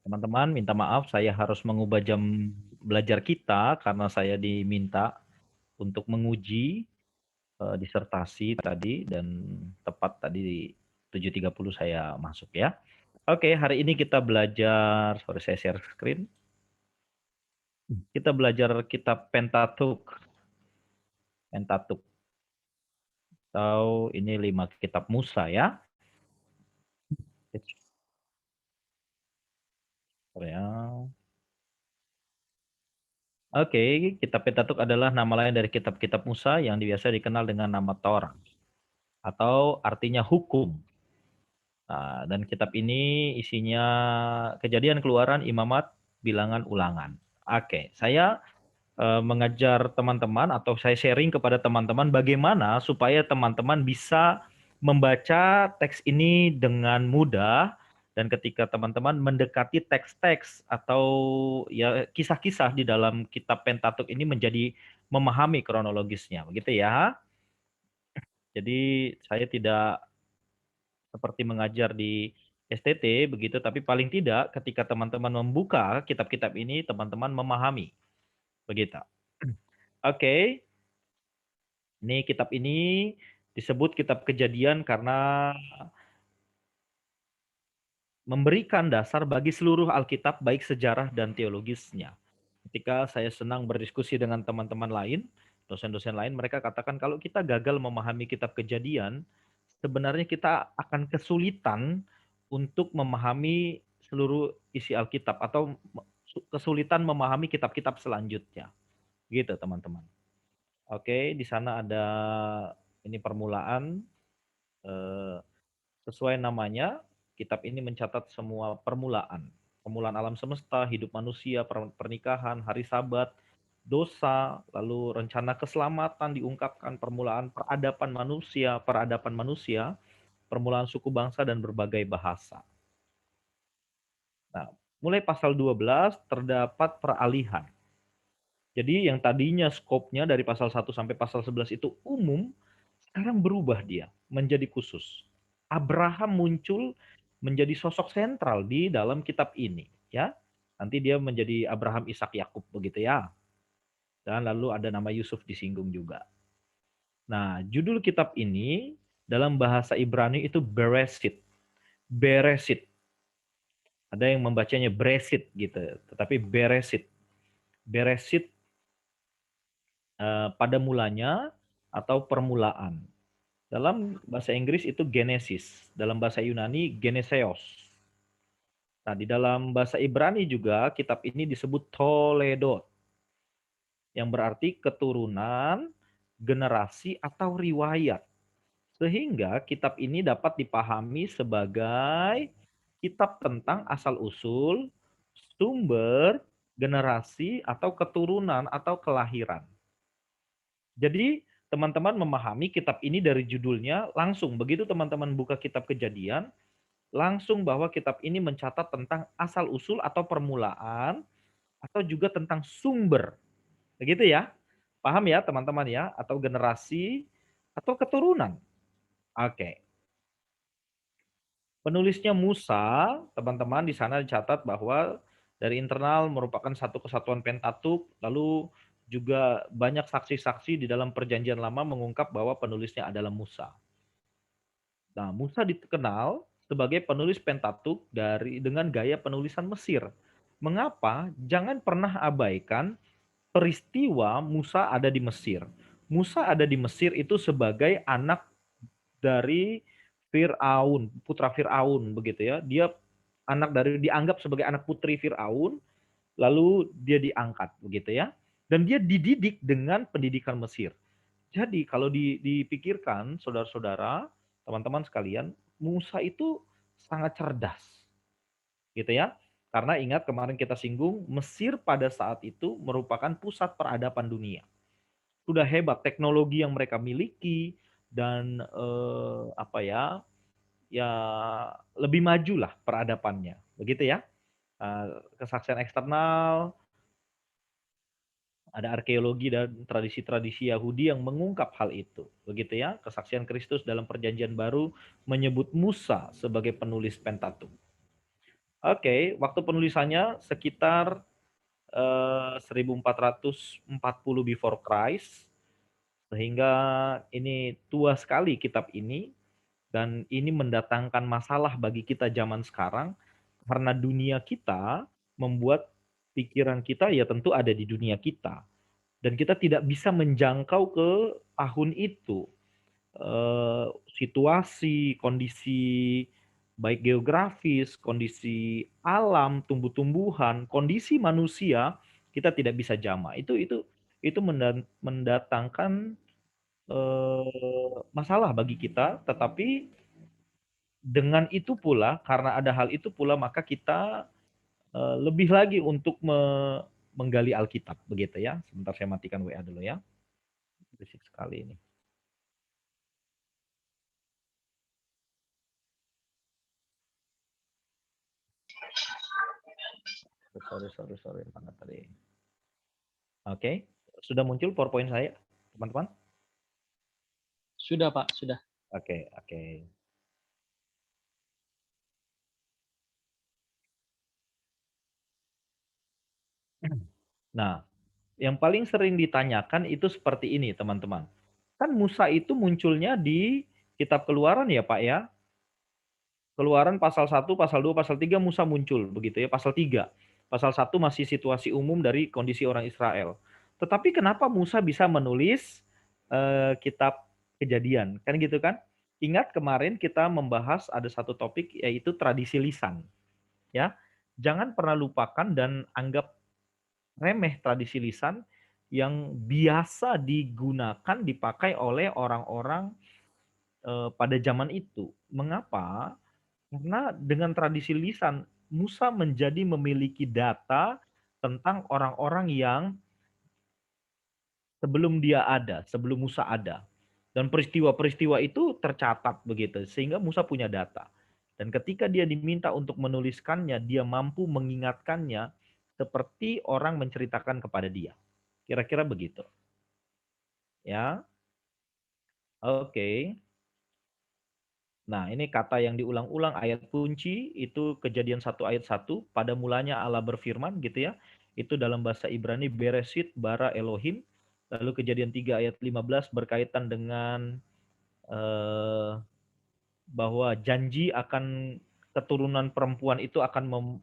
Teman-teman, minta maaf saya harus mengubah jam belajar kita karena saya diminta untuk menguji disertasi tadi dan tepat tadi 7.30 saya masuk ya. Oke, hari ini kita belajar, sorry saya share screen. Kita belajar kitab Pentateuch. Pentateuch. Atau ini 5 kitab Musa ya. Ya. Oke, kitab Pentateuch adalah nama lain dari kitab-kitab Musa yang biasa dikenal dengan nama Torah atau artinya hukum. Nah, dan kitab ini isinya Kejadian, Keluaran, Imamat, Bilangan, Ulangan. Oke, saya mengajar teman-teman atau saya sharing kepada teman-teman bagaimana supaya teman-teman bisa membaca teks ini dengan mudah dan ketika teman-teman mendekati teks-teks atau ya kisah-kisah di dalam kitab Pentateuch ini menjadi memahami kronologisnya, begitu ya. Jadi saya tidak seperti mengajar di STT begitu, tapi paling tidak ketika teman-teman membuka kitab-kitab ini, teman-teman memahami, begitu. Oke, ini kitab ini disebut kitab Kejadian karena memberikan dasar bagi seluruh Alkitab baik sejarah dan teologisnya. Ketika saya senang berdiskusi dengan teman-teman lain, dosen-dosen lain, mereka katakan kalau kita gagal memahami kitab Kejadian, sebenarnya kita akan kesulitan untuk memahami seluruh isi Alkitab atau kesulitan memahami kitab-kitab selanjutnya. Gitu, teman-teman. Oke, di sana ada ini permulaan sesuai namanya, kitab ini mencatat semua permulaan. Permulaan alam semesta, hidup manusia, pernikahan, hari Sabat, dosa, lalu rencana keselamatan diungkapkan, peradaban manusia, permulaan suku bangsa dan berbagai bahasa. Nah, mulai pasal 12 terdapat peralihan. Jadi yang tadinya skopnya dari pasal 1 sampai pasal 11 itu umum, sekarang berubah dia menjadi khusus. Abraham muncul menjadi sosok sentral di dalam kitab ini, ya. Nanti dia menjadi Abraham, Ishak, Yakub begitu ya. Dan lalu ada nama Yusuf disinggung juga. Nah, judul kitab ini dalam bahasa Ibrani itu Beresit. Beresit. Ada yang membacanya Bresit gitu, tetapi Beresit. Beresit pada mulanya atau permulaan. Dalam bahasa Inggris itu Genesis, dalam bahasa Yunani Geneseos. Nah, di dalam bahasa Ibrani juga kitab ini disebut Toledot, yang berarti keturunan, generasi, atau riwayat. Sehingga kitab ini dapat dipahami sebagai kitab tentang asal-usul, sumber, generasi, atau keturunan, atau kelahiran. Jadi teman-teman memahami kitab ini dari judulnya langsung. Begitu teman-teman buka kitab Kejadian, langsung bahwa kitab ini mencatat tentang asal-usul atau permulaan, atau juga tentang sumber. Begitu ya. Paham ya teman-teman ya? Atau generasi, atau keturunan. Oke. Penulisnya Musa, teman-teman di sana dicatat bahwa dari internal merupakan satu kesatuan Pentateuch, lalu juga banyak saksi-saksi di dalam perjanjian lama mengungkap bahwa penulisnya adalah Musa. Nah, Musa dikenal sebagai penulis Pentateuch dengan gaya penulisan Mesir. Mengapa? Jangan pernah abaikan peristiwa Musa ada di Mesir. Musa ada di Mesir itu sebagai anak dari Firaun, putra Firaun begitu ya. Dia dianggap sebagai anak putri Firaun, lalu dia diangkat begitu ya. Dan dia dididik dengan pendidikan Mesir. Jadi kalau dipikirkan saudara-saudara, teman-teman sekalian, Musa itu sangat cerdas. Gitu ya. Karena ingat kemarin kita singgung, Mesir pada saat itu merupakan pusat peradaban dunia. Sudah hebat teknologi yang mereka miliki dan ya lebih maju lah peradabannya. Begitu ya. Kesaksian eksternal, ada arkeologi dan tradisi-tradisi Yahudi yang mengungkap hal itu. Begitu ya, kesaksian Kristus dalam perjanjian baru menyebut Musa sebagai penulis Pentateuch. Oke, waktu penulisannya sekitar 1440 before Christ, sehingga ini tua sekali kitab ini, dan ini mendatangkan masalah bagi kita zaman sekarang, karena dunia kita membuat pikiran kita ya tentu ada di dunia kita, dan kita tidak bisa menjangkau ke tahun itu. Situasi, kondisi baik geografis, kondisi alam, tumbuh-tumbuhan, kondisi manusia, kita tidak bisa jamah. Itu mendatangkan, masalah bagi kita, tetapi dengan itu pula, karena ada hal itu pula, maka kita, lebih lagi untuk menggali Alkitab, begitu ya. Sebentar saya matikan WA dulu ya, berisik sekali ini. Sorry, mana tadi? Oke, sudah muncul PowerPoint saya, teman-teman? Sudah, Pak, sudah. Oke. Nah, yang paling sering ditanyakan itu seperti ini, teman-teman. Kan Musa itu munculnya di kitab Keluaran ya, Pak ya? Keluaran pasal 1, pasal 2, pasal 3 Musa muncul begitu ya, pasal 3. Pasal 1 masih situasi umum dari kondisi orang Israel. Tetapi kenapa Musa bisa menulis kitab Kejadian? Kan gitu kan? Ingat kemarin kita membahas ada satu topik yaitu tradisi lisan, ya. Jangan pernah lupakan dan anggap remeh tradisi lisan yang biasa digunakan dipakai oleh orang-orang pada zaman itu. Mengapa? Karena dengan tradisi lisan, Musa menjadi memiliki data tentang orang-orang yang sebelum dia ada, sebelum Musa ada. Dan peristiwa-peristiwa itu tercatat begitu, sehingga Musa punya data. Dan ketika dia diminta untuk menuliskannya, dia mampu mengingatkannya seperti orang menceritakan kepada dia. Kira-kira begitu. Ya, oke. Nah, ini kata yang diulang-ulang ayat kunci itu Kejadian 1 ayat 1. Pada mulanya Allah berfirman gitu ya. Itu dalam bahasa Ibrani Bereshit bara Elohim. Lalu Kejadian 3 ayat 15 berkaitan dengan eh, bahwa janji akan keturunan perempuan itu akan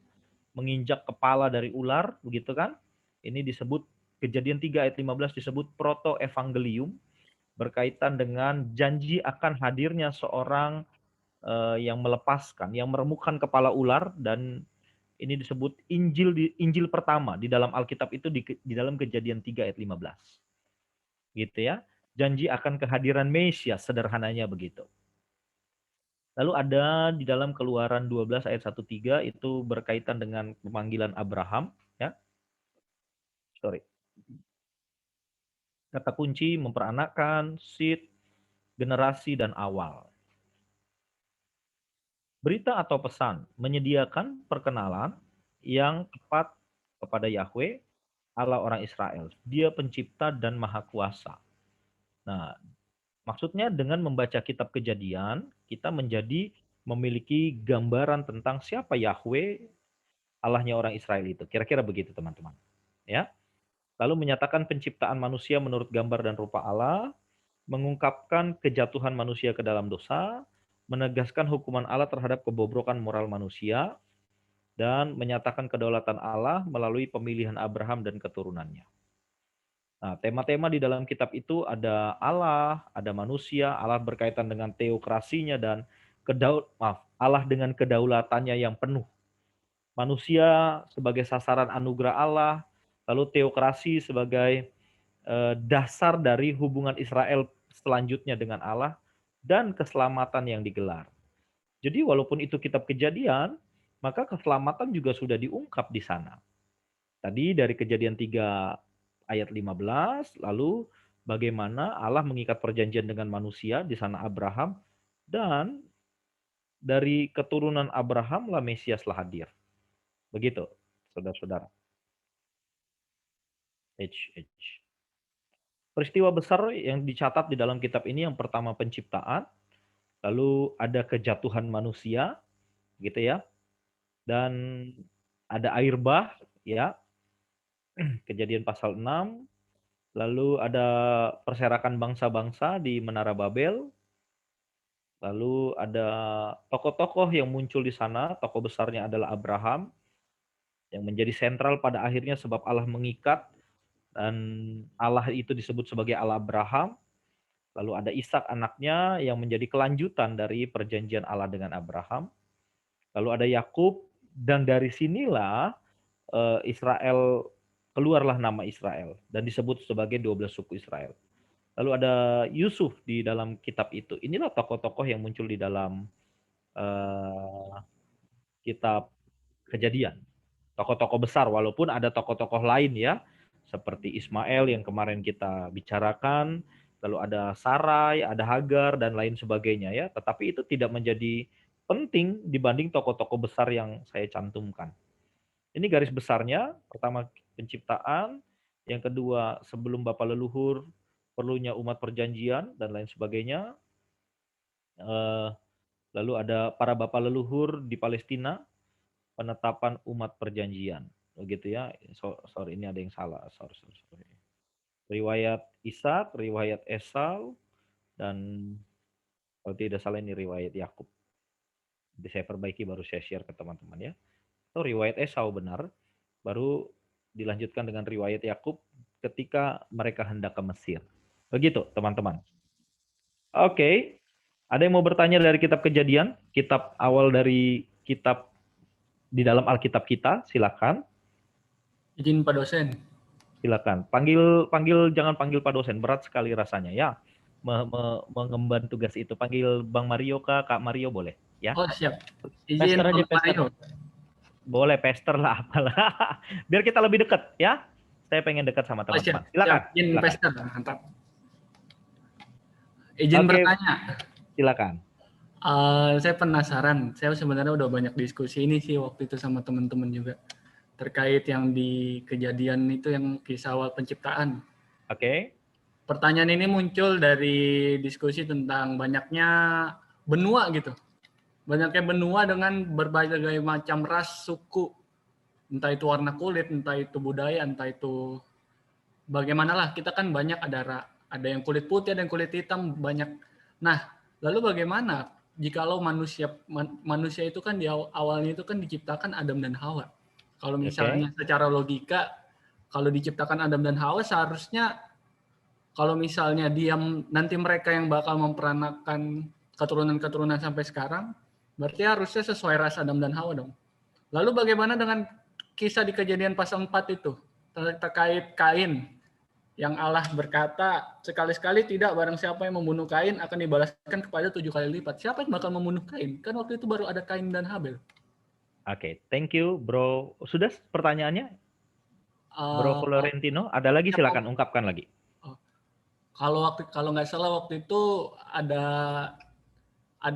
menginjak kepala dari ular, begitu kan? Ini disebut Kejadian 3 ayat 15 disebut proto evangelium, berkaitan dengan janji akan hadirnya seorang yang melepaskan, yang meremukkan kepala ular, dan ini disebut Injil pertama di dalam Alkitab itu di dalam Kejadian 3 ayat 15. Gitu ya. Janji akan kehadiran Mesias, sederhananya begitu. Lalu ada di dalam Keluaran 12 ayat 1-3 itu berkaitan dengan pemanggilan Abraham, ya. Sorry. Kata kunci memperanakkan, seed, generasi dan awal. Berita atau pesan menyediakan perkenalan yang tepat kepada Yahweh, Allah orang Israel. Dia pencipta dan maha kuasa. Nah, maksudnya dengan membaca kitab Kejadian, kita menjadi memiliki gambaran tentang siapa Yahweh, Allahnya orang Israel itu. Kira-kira begitu, teman-teman. Ya. Lalu menyatakan penciptaan manusia menurut gambar dan rupa Allah, mengungkapkan kejatuhan manusia ke dalam dosa, menegaskan hukuman Allah terhadap kebobrokan moral manusia, dan menyatakan kedaulatan Allah melalui pemilihan Abraham dan keturunannya. Nah, tema-tema di dalam kitab itu ada Allah, ada manusia, Allah berkaitan dengan teokrasinya dan Allah dengan kedaulatannya yang penuh. Manusia sebagai sasaran anugerah Allah, lalu teokrasi sebagai dasar dari hubungan Israel selanjutnya dengan Allah, dan keselamatan yang digelar. Jadi walaupun itu kitab Kejadian, maka keselamatan juga sudah diungkap di sana. Tadi dari Kejadian 3 ayat 15, lalu bagaimana Allah mengikat perjanjian dengan manusia, di sana Abraham, dan dari keturunan Abraham lah Mesiaslah hadir. Begitu, saudara-saudara. Peristiwa besar yang dicatat di dalam kitab ini yang pertama penciptaan, lalu ada kejatuhan manusia, gitu ya. dan ada air bah, ya, Kejadian pasal 6. Lalu ada perserakan bangsa-bangsa di Menara Babel. Lalu ada tokoh-tokoh yang muncul di sana. Tokoh besarnya adalah Abraham, yang menjadi sentral pada akhirnya sebab Allah mengikat, dan Allah itu disebut sebagai Allah Abraham. Lalu ada Ishak anaknya yang menjadi kelanjutan dari perjanjian Allah dengan Abraham. Lalu ada Yakub, dan dari sinilah Israel, keluarlah nama Israel dan disebut sebagai 12 suku Israel. Lalu ada Yusuf di dalam kitab itu. Inilah tokoh-tokoh yang muncul di dalam kitab Kejadian. Tokoh-tokoh besar, walaupun ada tokoh-tokoh lain ya, seperti Ismail yang kemarin kita bicarakan, lalu ada Sarai, ada Hagar, dan lain sebagainya ya. Tetapi itu tidak menjadi penting dibanding tokoh-tokoh besar yang saya cantumkan. Ini garis besarnya. Pertama, penciptaan. Yang kedua, sebelum Bapa leluhur, perlunya umat perjanjian, dan lain sebagainya. Lalu ada para bapa leluhur di Palestina, penetapan umat perjanjian. Begitu ya. Sorry, ini ada yang salah. Sorry. Riwayat Ishak, riwayat Esau, dan kalau tidak salah ini riwayat Yakub. Jadi saya perbaiki, baru saya share ke teman-teman ya. Atau riwayat Esau benar, baru dilanjutkan dengan riwayat Yakub ketika mereka hendak ke Mesir. Begitu, teman-teman. Oke. Ada yang mau bertanya dari kitab Kejadian? Kitab awal dari kitab di dalam Alkitab kita, silakan. Izin Pak dosen. Silakan. Jangan panggil Pak dosen, berat sekali rasanya ya. Mengemban tugas itu. Panggil Bang Mario Kak Mario boleh ya. Oh siap. Pester Izin aja, Bang pester. Mario. Boleh pester lah apalah. Biar kita lebih dekat ya. Saya pengen dekat sama Oh siap. teman-teman. Silakan. Izin Silakan. pester, mantap. Izin Oke, bertanya. silakan. Saya penasaran. Saya sebenarnya udah banyak diskusi ini sih waktu itu sama teman-teman juga terkait yang di Kejadian itu, yang kisah awal penciptaan. Oke. Pertanyaan ini muncul dari diskusi tentang banyaknya benua gitu. Banyaknya benua dengan berbagai macam ras, suku. Entah itu warna kulit, entah itu budaya, entah itu bagaimanalah. Kita kan banyak, ada yang kulit putih, ada yang kulit hitam, banyak. Nah, lalu bagaimana jikalau manusia itu kan di awalnya itu kan diciptakan Adam dan Hawa. Kalau misalnya secara logika, kalau diciptakan Adam dan Hawa seharusnya kalau misalnya nanti mereka yang bakal memperanakan keturunan-keturunan sampai sekarang, berarti harusnya sesuai ras Adam dan Hawa dong. Lalu bagaimana dengan kisah di Kejadian pasal 4 itu terkait Kain, yang Allah berkata sekali-sekali tidak, barang siapa yang membunuh Kain akan dibalaskan kepada 7 kali lipat. Siapa yang bakal membunuh Kain? Kan waktu itu baru ada Kain dan Habel. Oke, thank you bro. Sudah pertanyaannya? Bro Florentino, ada lagi, silakan ungkapkan lagi. Kalau nggak salah waktu itu ada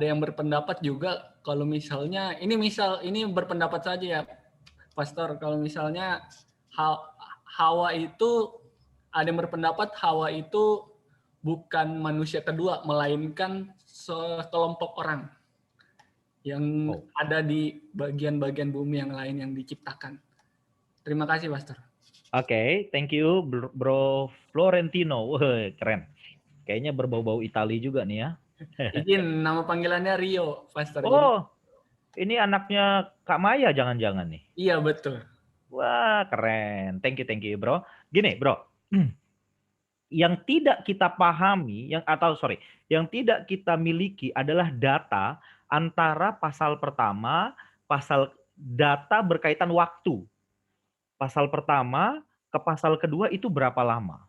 yang berpendapat juga kalau misalnya ini berpendapat saja ya, Pastor, kalau misalnya Hawa itu, ada yang berpendapat Hawa itu bukan manusia kedua, melainkan sekelompok orang yang ada di bagian-bagian bumi yang lain yang diciptakan. Terima kasih, Pastor. Oke, thank you Bro Florentino. Wah, keren. Kayaknya berbau-bau Itali juga nih ya. Izin, nama panggilannya Rio, Pastor. Oh, ini anaknya Kak Maya jangan-jangan nih. Iya, betul. Wah, keren. Thank you bro. Gini bro, yang tidak kita pahami, yang tidak kita miliki adalah data antara pasal pertama, data berkaitan waktu. Pasal pertama ke pasal kedua itu berapa lama?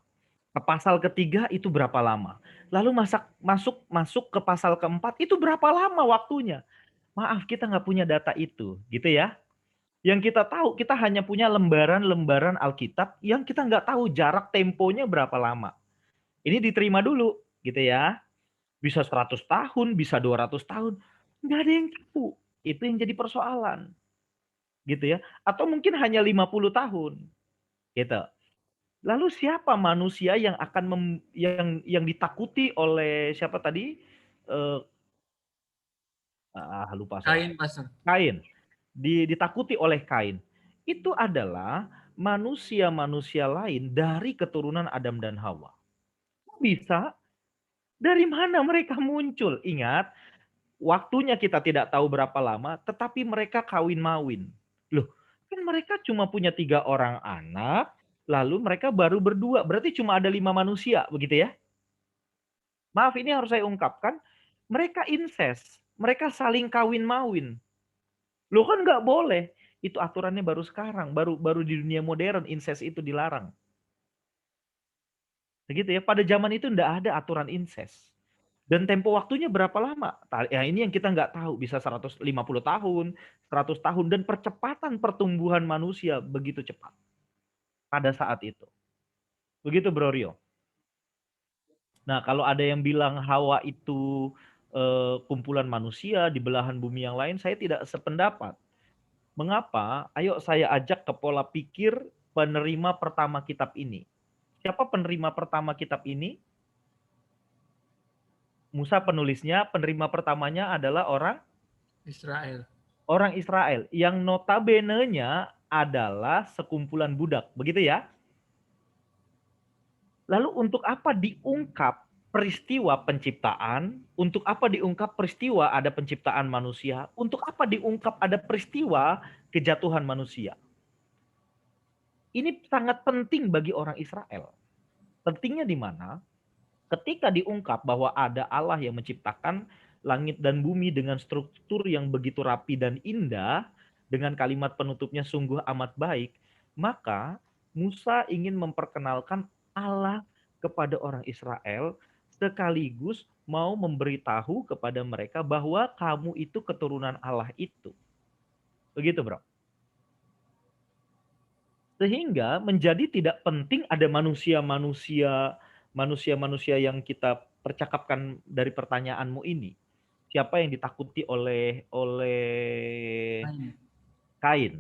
Ke pasal ketiga itu berapa lama? Lalu masuk ke pasal keempat itu berapa lama waktunya? Maaf, kita nggak punya data itu, gitu ya. Yang kita tahu, kita hanya punya lembaran-lembaran Alkitab yang kita nggak tahu jarak temponya berapa lama. Ini diterima dulu, gitu ya. Bisa 100 tahun, bisa 200 tahun. Nggak ada yang tahu. Itu yang jadi persoalan. Gitu ya. Atau mungkin hanya 50 tahun. Gitu. Lalu siapa manusia yang akan yang ditakuti oleh siapa tadi? Lupa saya. Kain, Pastor. Kain. ditakuti oleh Kain, itu adalah manusia-manusia lain dari keturunan Adam dan Hawa. Bisa? Dari mana mereka muncul? Ingat, waktunya kita tidak tahu berapa lama, tetapi mereka kawin-mawin. Loh, kan mereka cuma punya 3 orang anak, lalu mereka baru berdua, berarti cuma ada 5 manusia, begitu ya? Maaf, ini harus saya ungkapkan, mereka incest, mereka saling kawin-mawin. Loh kan nggak boleh. Itu aturannya baru sekarang, baru di dunia modern incest itu dilarang. Begitu ya, pada zaman itu nggak ada aturan incest. Dan tempo waktunya berapa lama? Ya ini yang kita nggak tahu, bisa 150 tahun, 100 tahun, dan percepatan pertumbuhan manusia begitu cepat pada saat itu. Begitu Bro Rio. Nah, kalau ada yang bilang Hawa itu kumpulan manusia di belahan bumi yang lain, saya tidak sependapat. Mengapa? Ayo saya ajak ke pola pikir penerima pertama kitab ini. Siapa penerima pertama kitab ini? Musa penulisnya, penerima pertamanya adalah orang Israel yang notabene-nya adalah sekumpulan budak, begitu ya? Lalu untuk apa diungkap peristiwa penciptaan? Untuk apa diungkap peristiwa ada penciptaan manusia? Untuk apa diungkap ada peristiwa kejatuhan manusia? Ini sangat penting bagi orang Israel. Pentingnya di mana? Ketika diungkap bahwa ada Allah yang menciptakan langit dan bumi dengan struktur yang begitu rapi dan indah, dengan kalimat penutupnya sungguh amat baik, maka Musa ingin memperkenalkan Allah kepada orang Israel, sekaligus mau memberitahu kepada mereka bahwa kamu itu keturunan Allah itu. Begitu, Bro. Sehingga menjadi tidak penting ada manusia-manusia yang kita percakapkan dari pertanyaanmu ini. Siapa yang ditakuti oleh Kain?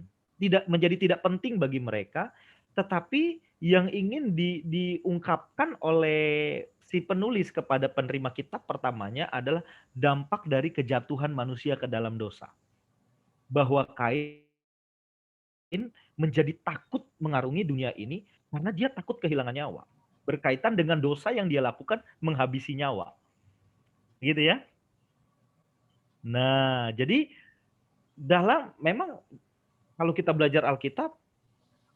Menjadi tidak penting bagi mereka, tetapi yang ingin diungkapkan oleh si penulis kepada penerima kitab pertamanya adalah dampak dari kejatuhan manusia ke dalam dosa. Bahwa Kain menjadi takut mengarungi dunia ini karena dia takut kehilangan nyawa. Berkaitan dengan dosa yang dia lakukan menghabisi nyawa. Gitu ya. Nah, jadi memang kalau kita belajar Alkitab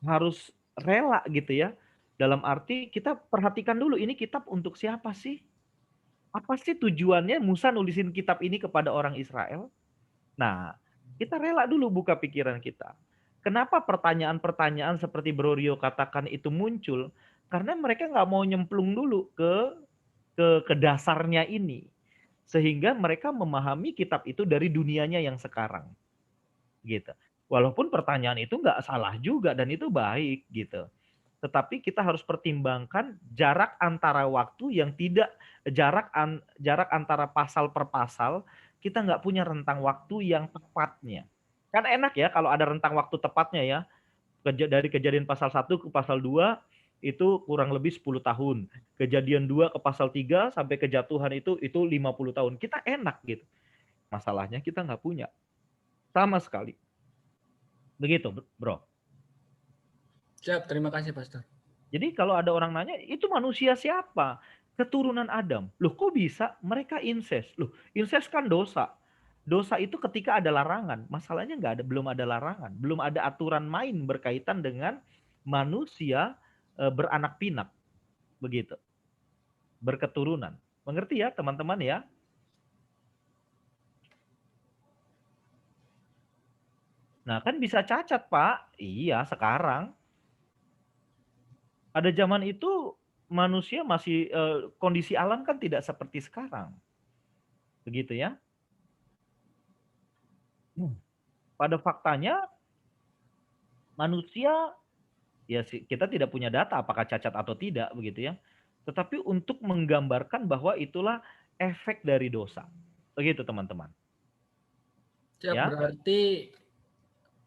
harus rela gitu ya. Dalam arti kita perhatikan dulu ini kitab untuk siapa sih? Apa sih tujuannya Musa nulisin kitab ini kepada orang Israel? Nah, kita rela dulu buka pikiran kita. Kenapa pertanyaan-pertanyaan seperti Bro Rio katakan itu muncul? Karena mereka nggak mau nyemplung dulu ke dasarnya ini. Sehingga mereka memahami kitab itu dari dunianya yang sekarang. Gitu. Walaupun pertanyaan itu nggak salah juga dan itu baik gitu. Tetapi kita harus pertimbangkan jarak antara waktu yang tidak jarak antara pasal per pasal, kita nggak punya rentang waktu yang tepatnya. Kan enak ya kalau ada rentang waktu tepatnya ya. Dari kejadian pasal 1 ke pasal 2 itu kurang lebih 10 tahun. Kejadian 2 ke pasal 3 sampai kejatuhan itu 50 tahun. Kita enak gitu. Masalahnya kita nggak punya. Sama sekali. Begitu, Bro. Siap, terima kasih Pastor. Jadi kalau ada orang nanya, itu manusia siapa? Keturunan Adam. Loh kok bisa? Mereka incest. Loh, incest kan dosa. Dosa itu ketika ada larangan. Masalahnya belum ada larangan. Belum ada aturan main berkaitan dengan manusia beranak pinak. Begitu. Berketurunan. Mengerti ya teman-teman ya? Nah kan bisa cacat Pak. Iya sekarang. Pada zaman itu manusia masih kondisi alam kan tidak seperti sekarang. Begitu ya. Pada faktanya manusia ya kita tidak punya data apakah cacat atau tidak begitu ya. Tetapi untuk menggambarkan bahwa itulah efek dari dosa. Begitu teman-teman. Siap, Ya. berarti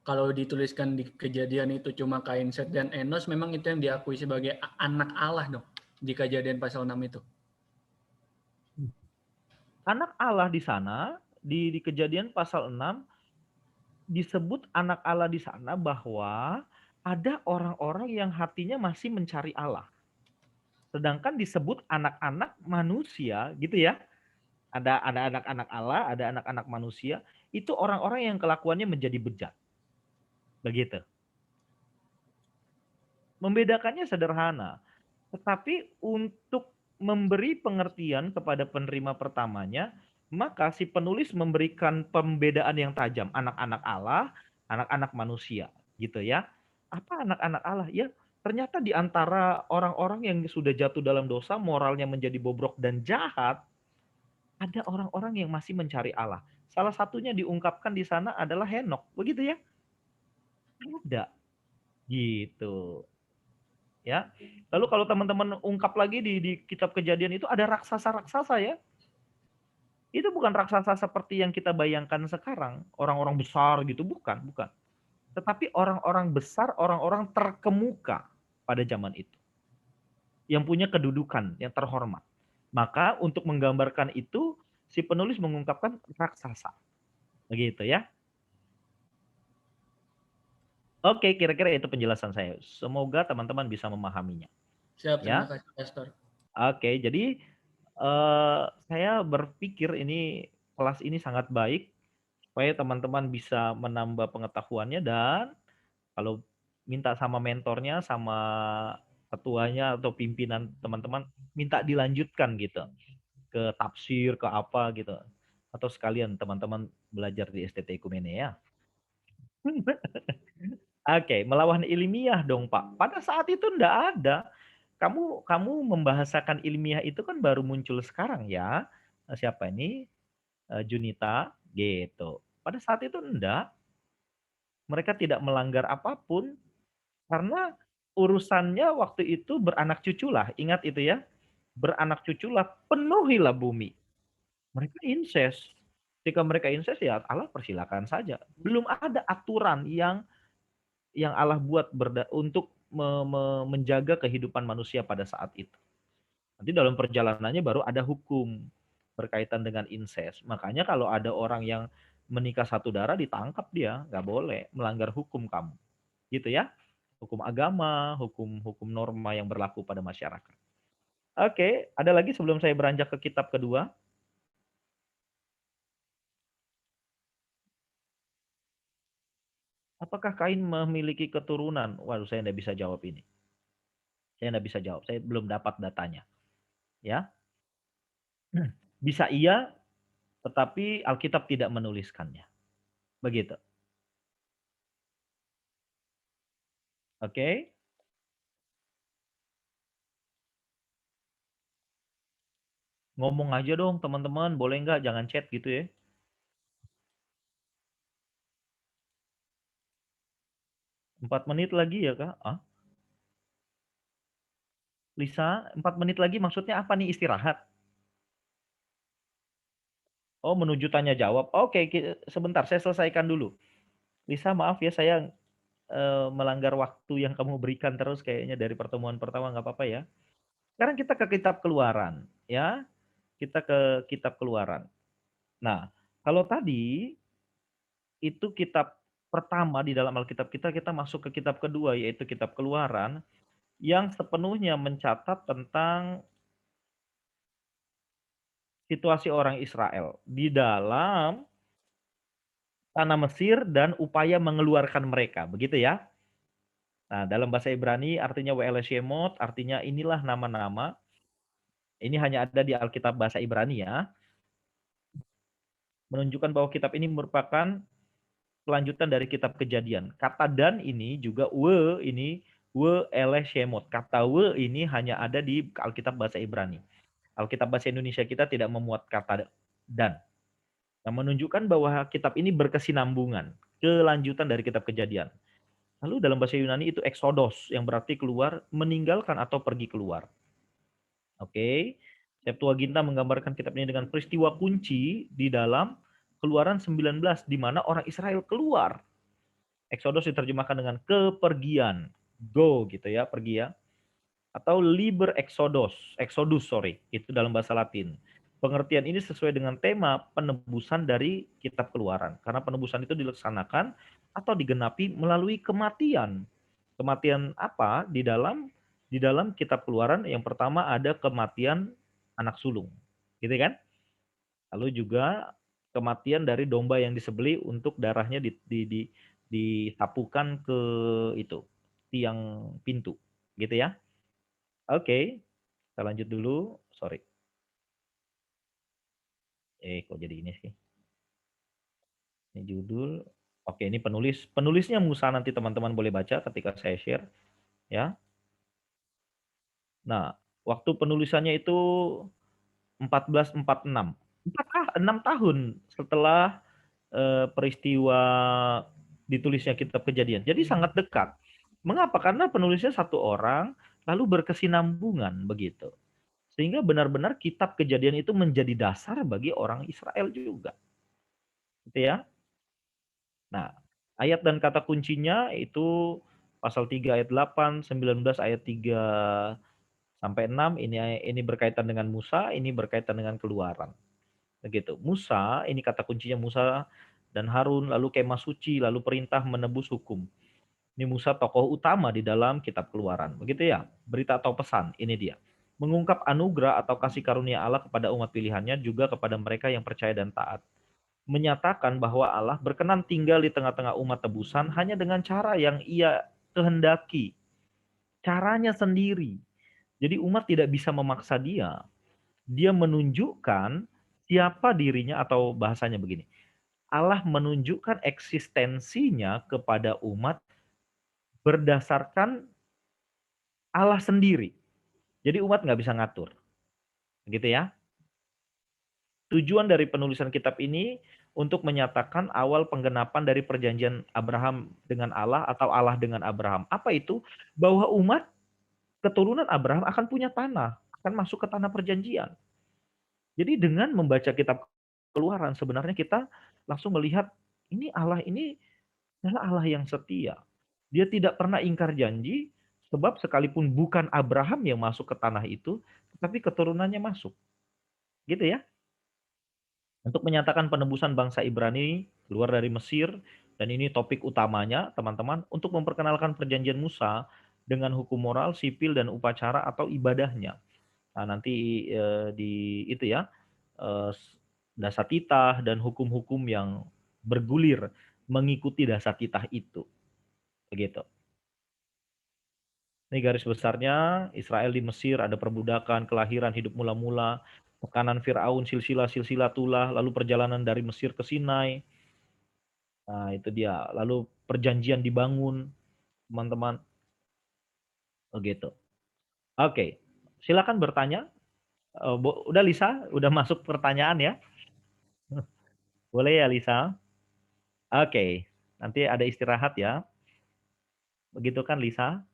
kalau dituliskan di kejadian itu cuma Kain, Set, dan Enos, memang itu yang diakui sebagai anak Allah dong di kejadian pasal 6 itu. Anak Allah di sana di kejadian pasal 6 disebut anak Allah di sana bahwa ada orang-orang yang hatinya masih mencari Allah. Sedangkan disebut anak-anak manusia gitu ya. Ada anak-anak Allah, ada anak-anak manusia, itu orang-orang yang kelakuannya menjadi bejat. Begitu. Membedakannya sederhana. Tetapi untuk memberi pengertian kepada penerima pertamanya, maka si penulis memberikan pembedaan yang tajam. Anak-anak Allah, anak-anak manusia. Gitu ya. Apa anak-anak Allah? Ya, ternyata di antara orang-orang yang sudah jatuh dalam dosa, moralnya menjadi bobrok dan jahat, ada orang-orang yang masih mencari Allah. Salah satunya diungkapkan di sana adalah Henokh. Begitu ya? Ada. Gitu. Ya. Lalu kalau teman-teman ungkap lagi di kitab Kejadian itu ada raksasa-raksasa ya. Itu bukan raksasa seperti yang kita bayangkan sekarang, orang-orang besar gitu, bukan, bukan. Tetapi orang-orang besar, orang-orang terkemuka pada zaman itu. Yang punya kedudukan, yang terhormat. Maka untuk menggambarkan itu, si penulis mengungkapkan raksasa. Begitu ya. Oke, kira-kira itu penjelasan saya. Semoga teman-teman bisa memahaminya. Siap, terima Ya. kasih, Pastor. Oke, jadi saya berpikir ini kelas ini sangat baik supaya teman-teman bisa menambah pengetahuannya dan kalau minta sama mentornya, sama ketuanya atau pimpinan teman-teman, minta dilanjutkan gitu ke tafsir, ke apa gitu. Atau sekalian teman-teman belajar di STT Ekumene ya. Oke, melawan ilmiah dong Pak. Pada saat itu enggak ada. Kamu kamu membahasakan ilmiah itu kan baru muncul sekarang ya. Siapa ini? Junita gitu. Pada saat itu enggak. Mereka tidak melanggar apapun karena urusannya waktu itu beranak cuculah. Ingat itu ya. Beranak cuculah, penuhilah bumi. Mereka incest. Ketika mereka incest ya Allah persilakan saja. Belum ada aturan yang Allah buat untuk menjaga kehidupan manusia pada saat itu. Nanti dalam perjalanannya baru ada hukum berkaitan dengan incest. Makanya kalau ada orang yang menikah satu darah ditangkap dia, nggak boleh melanggar hukum kamu, gitu ya. Hukum agama, hukum norma yang berlaku pada masyarakat. Oke, ada lagi sebelum saya beranjak ke kitab kedua. Apakah Kain memiliki keturunan? Waduh, saya tidak bisa jawab ini. Saya tidak bisa jawab. Saya belum dapat datanya. Ya, bisa iya, tetapi Alkitab tidak menuliskannya. Begitu. Oke. Ngomong aja dong teman-teman, boleh nggak? Jangan chat gitu ya. 4 menit lagi ya Kak? Ah, Lisa, 4 menit lagi maksudnya apa nih, istirahat? Oh, menuju tanya jawab. Oke, sebentar saya selesaikan dulu. Lisa, maaf ya saya melanggar waktu yang kamu berikan terus kayaknya dari pertemuan pertama, nggak apa-apa ya. Sekarang kita ke kitab Keluaran ya. Kita ke kitab Keluaran. Nah, kalau tadi itu kitab pertama di dalam Alkitab kita, kita masuk ke kitab kedua yaitu kitab Keluaran yang sepenuhnya mencatat tentang situasi orang Israel di dalam tanah Mesir dan upaya mengeluarkan mereka, begitu ya. Nah, dalam bahasa Ibrani artinya WL Shemot, artinya inilah nama-nama. Ini hanya ada di Alkitab bahasa Ibrani ya. Menunjukkan bahwa kitab ini merupakan kelanjutan dari kitab Kejadian. Kata dan ini juga ini WL Shemot. Kata ini hanya ada di Alkitab bahasa Ibrani. Alkitab bahasa Indonesia kita tidak memuat kata dan. Yang menunjukkan bahwa kitab ini berkesinambungan, kelanjutan dari kitab Kejadian. Lalu dalam bahasa Yunani itu Exodus, yang berarti keluar, meninggalkan atau pergi keluar. Oke. Septuaginta menggambarkan kitab ini dengan peristiwa kunci di dalam Keluaran 19 di mana orang Israel keluar. Exodus diterjemahkan dengan kepergian, go gitu ya, pergi ya. Atau liber exodus, itu dalam bahasa Latin. Pengertian ini sesuai dengan tema penebusan dari kitab Keluaran. Karena penebusan itu dilaksanakan atau digenapi melalui kematian. Kematian apa? Di dalam kitab Keluaran yang pertama ada kematian anak sulung. Gitu kan? Lalu juga kematian dari domba yang disembelih untuk darahnya ditapukan ke itu tiang pintu. Gitu ya. Oke, kita lanjut dulu. Sorry. Kok jadi ini sih? Ini judul. Oke, ini penulis. Penulisnya Musa, nanti teman-teman boleh baca ketika saya share ya. Nah, waktu penulisannya itu 1446. 6 tahun setelah peristiwa ditulisnya kitab Kejadian. Jadi sangat dekat. Mengapa? Karena penulisnya satu orang, lalu berkesinambungan begitu. Sehingga benar-benar kitab Kejadian itu menjadi dasar bagi orang Israel juga. Gitu ya. Nah, ayat dan kata kuncinya itu pasal 3 ayat 8, 19 ayat 3 sampai 6, ini berkaitan dengan Musa, ini berkaitan dengan Keluaran. Begitu. Musa, ini kata kuncinya Musa dan Harun, lalu kemah suci, lalu perintah menebus hukum. Ini Musa tokoh utama di dalam kitab Keluaran. Begitu ya. Berita atau pesan, ini dia. Mengungkap anugerah atau kasih karunia Allah kepada umat pilihannya, juga kepada mereka yang percaya dan taat. Menyatakan bahwa Allah berkenan tinggal di tengah-tengah umat tebusan hanya dengan cara yang ia kehendaki. Caranya sendiri. Jadi umat tidak bisa memaksa dia. Dia menunjukkan siapa dirinya, atau bahasanya begini. Allah menunjukkan eksistensinya kepada umat berdasarkan Allah sendiri. Jadi umat nggak bisa ngatur. Gitu ya. Tujuan dari penulisan kitab ini untuk menyatakan awal penggenapan dari perjanjian Abraham dengan Allah atau Allah dengan Abraham. Apa itu? Bahwa umat keturunan Abraham akan punya tanah, akan masuk ke tanah perjanjian. Jadi dengan membaca kitab Keluaran sebenarnya kita langsung melihat ini Allah ini adalah Allah yang setia. Dia tidak pernah ingkar janji, sebab sekalipun bukan Abraham yang masuk ke tanah itu, tetapi keturunannya masuk. Gitu ya. Untuk menyatakan penebusan bangsa Ibrani keluar dari Mesir, dan ini topik utamanya teman-teman, untuk memperkenalkan perjanjian Musa dengan hukum moral, sipil, dan upacara atau ibadahnya. Nah, nanti di itu ya, dasar titah dan hukum-hukum yang bergulir mengikuti dasar titah itu. Begitu. Ini garis besarnya, Israel di Mesir ada perbudakan, kelahiran, hidup mula-mula, tekanan Firaun, silsilah-silsilah tulah, lalu perjalanan dari Mesir ke Sinai. Nah, itu dia. Lalu perjanjian dibangun, teman-teman. Begitu. Oke. Silakan bertanya. Udah Lisa, udah masuk pertanyaan ya? Boleh ya Lisa? Oke. Nanti ada istirahat ya. Begitu kan Lisa?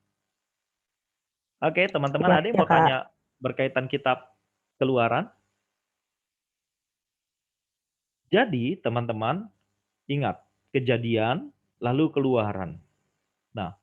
Oke, teman-teman, Ya, ada yang ya mau Kak. tanya berkaitan kitab Keluaran? Jadi, teman-teman, ingat, Kejadian, lalu Keluaran. Nah,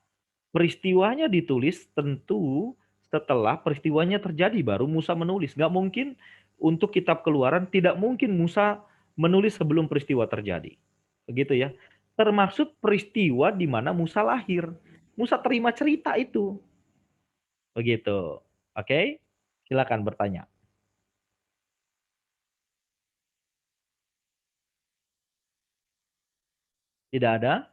peristiwanya ditulis tentu setelah peristiwanya terjadi, baru Musa menulis. Nggak mungkin untuk kitab Keluaran, tidak mungkin Musa menulis sebelum peristiwa terjadi. Begitu ya. Termasuk peristiwa di mana Musa lahir. Musa terima cerita itu. Begitu. Oke? Silakan bertanya. Tidak ada?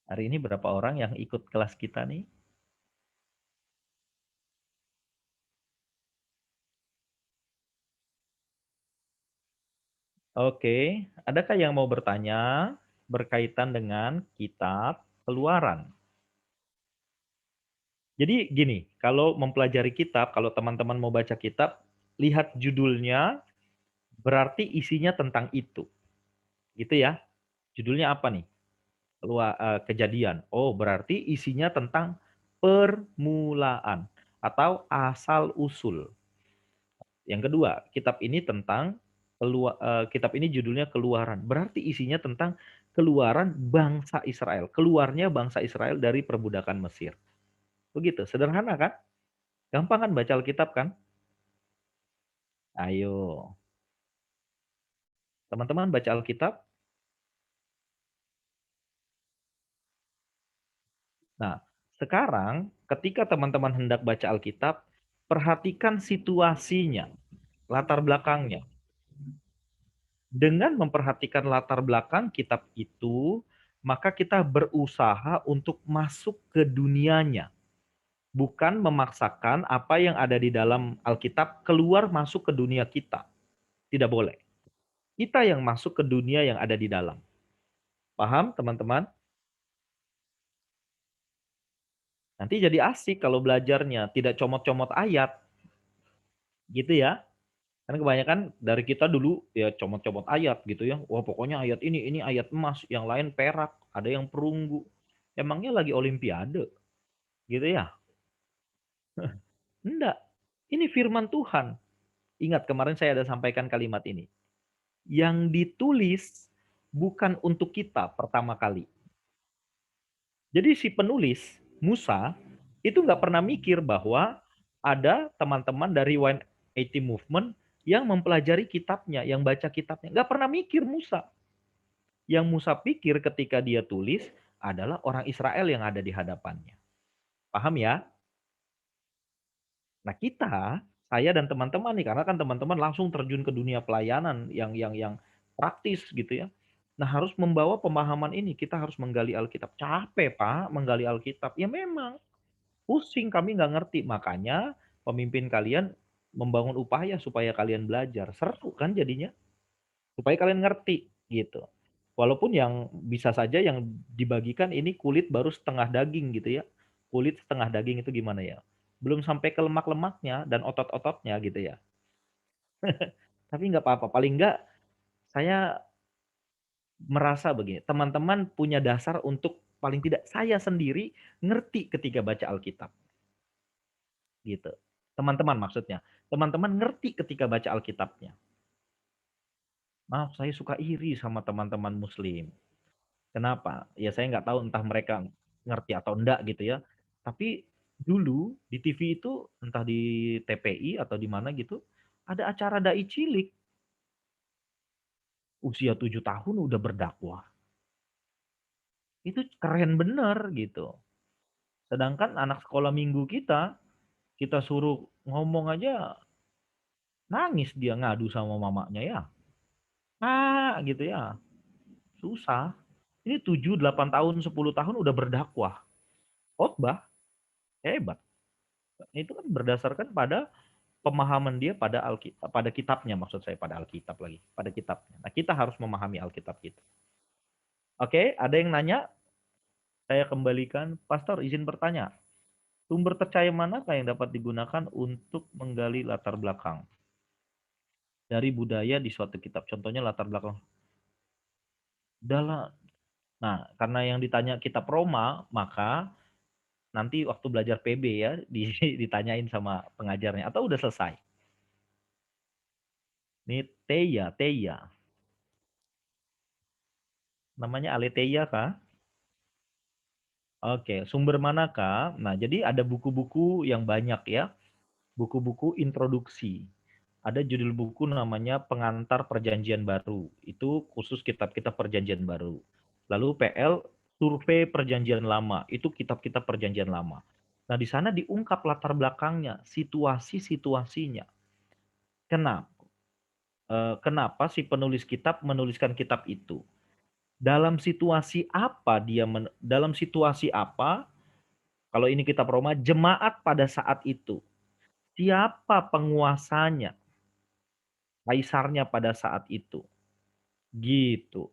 Hari ini berapa orang yang ikut kelas kita nih? Oke, adakah yang mau bertanya berkaitan dengan kitab Keluaran? Jadi gini, kalau mempelajari kitab, kalau teman-teman mau baca kitab, lihat judulnya, berarti isinya tentang itu. Gitu ya. Judulnya apa nih? Kejadian. Oh, berarti isinya tentang permulaan atau asal usul. Yang kedua, kitab ini judulnya Keluaran. Berarti isinya tentang keluaran bangsa Israel, keluarnya bangsa Israel dari perbudakan Mesir. Begitu, sederhana kan? Gampang kan baca Alkitab kan? Ayo. Teman-teman baca Alkitab. Nah, sekarang ketika teman-teman hendak baca Alkitab, perhatikan situasinya, latar belakangnya. Dengan memperhatikan latar belakang kitab itu, maka kita berusaha untuk masuk ke dunianya. Bukan memaksakan apa yang ada di dalam Alkitab keluar masuk ke dunia kita. Tidak boleh. Kita yang masuk ke dunia yang ada di dalam. Paham, teman-teman? Nanti jadi asik kalau belajarnya, tidak comot-comot ayat. Gitu ya. Kan kebanyakan dari kita dulu ya comot-comot ayat gitu ya. Wah, pokoknya ayat ini ayat emas, yang lain perak, ada yang perunggu. Emangnya lagi olimpiade, gitu ya? Enggak. Ini firman Tuhan. Ingat kemarin saya ada sampaikan kalimat ini. Yang ditulis bukan untuk kita pertama kali. Jadi si penulis, Musa, itu nggak pernah mikir bahwa ada teman-teman dari 180 Movement yang mempelajari kitabnya, yang baca kitabnya. Nggak pernah mikir Musa. Yang Musa pikir ketika dia tulis adalah orang Israel yang ada di hadapannya. Paham ya? Nah kita, saya dan teman-teman nih, karena kan teman-teman langsung terjun ke dunia pelayanan yang praktis gitu ya. Nah harus membawa pemahaman ini, kita harus menggali Alkitab. Capek Pak, menggali Alkitab. Ya memang, pusing kami nggak ngerti. Makanya pemimpin kalian membangun upaya supaya kalian belajar. Seru kan jadinya, supaya kalian ngerti gitu. Walaupun yang bisa saja yang dibagikan ini kulit baru setengah daging gitu ya. Kulit setengah daging itu gimana ya? Belum sampai ke lemak-lemaknya dan otot-ototnya gitu ya. Tapi nggak apa-apa. Paling nggak saya merasa begini, teman-teman punya dasar untuk paling tidak saya sendiri ngerti ketika baca Alkitab. Gitu. Teman-teman maksudnya. Teman-teman ngerti ketika baca Alkitabnya. Maaf, saya suka iri sama teman-teman Muslim. Kenapa? Ya saya nggak tahu entah mereka ngerti atau enggak gitu ya. Tapi dulu di TV itu entah di TPI atau di mana gitu, ada acara dai cilik. Usia 7 tahun udah berdakwah. Itu keren bener gitu. Sedangkan anak sekolah minggu kita suruh ngomong aja nangis dia ngadu sama mamanya ya. Ah gitu ya. Susah. Ini 7, 8 tahun, 10 tahun udah berdakwah. Khotbah, hebat. Itu kan berdasarkan pada pemahaman dia pada Alkitab, pada kitabnya maksud saya, pada Alkitab lagi, pada kitabnya. Nah, kita harus memahami Alkitab kita. Oke, ada yang nanya? Saya kembalikan, Pastor izin bertanya. Sumber percaya manakah yang dapat digunakan untuk menggali latar belakang dari budaya di suatu kitab? Contohnya latar belakang dalam. Nah, karena yang ditanya kitab Roma, maka nanti waktu belajar PB ya ditanyain sama pengajarnya atau udah selesai. Ini Teya. Namanya Aletheia kah? Oke, sumber manakah? Nah, jadi ada buku-buku yang banyak ya. Buku-buku introduksi. Ada judul buku namanya Pengantar Perjanjian Baru. Itu khusus kitab-kitab Perjanjian Baru. Lalu PL Survei Perjanjian Lama. Itu kitab-kitab Perjanjian Lama. Nah, di sana diungkap latar belakangnya, situasi-situasinya. Kenapa? Kenapa si penulis kitab menuliskan kitab itu? Dalam situasi apa dalam situasi apa, kalau ini kitab Roma, jemaat pada saat itu, siapa penguasanya, kaisarnya pada saat itu, gitu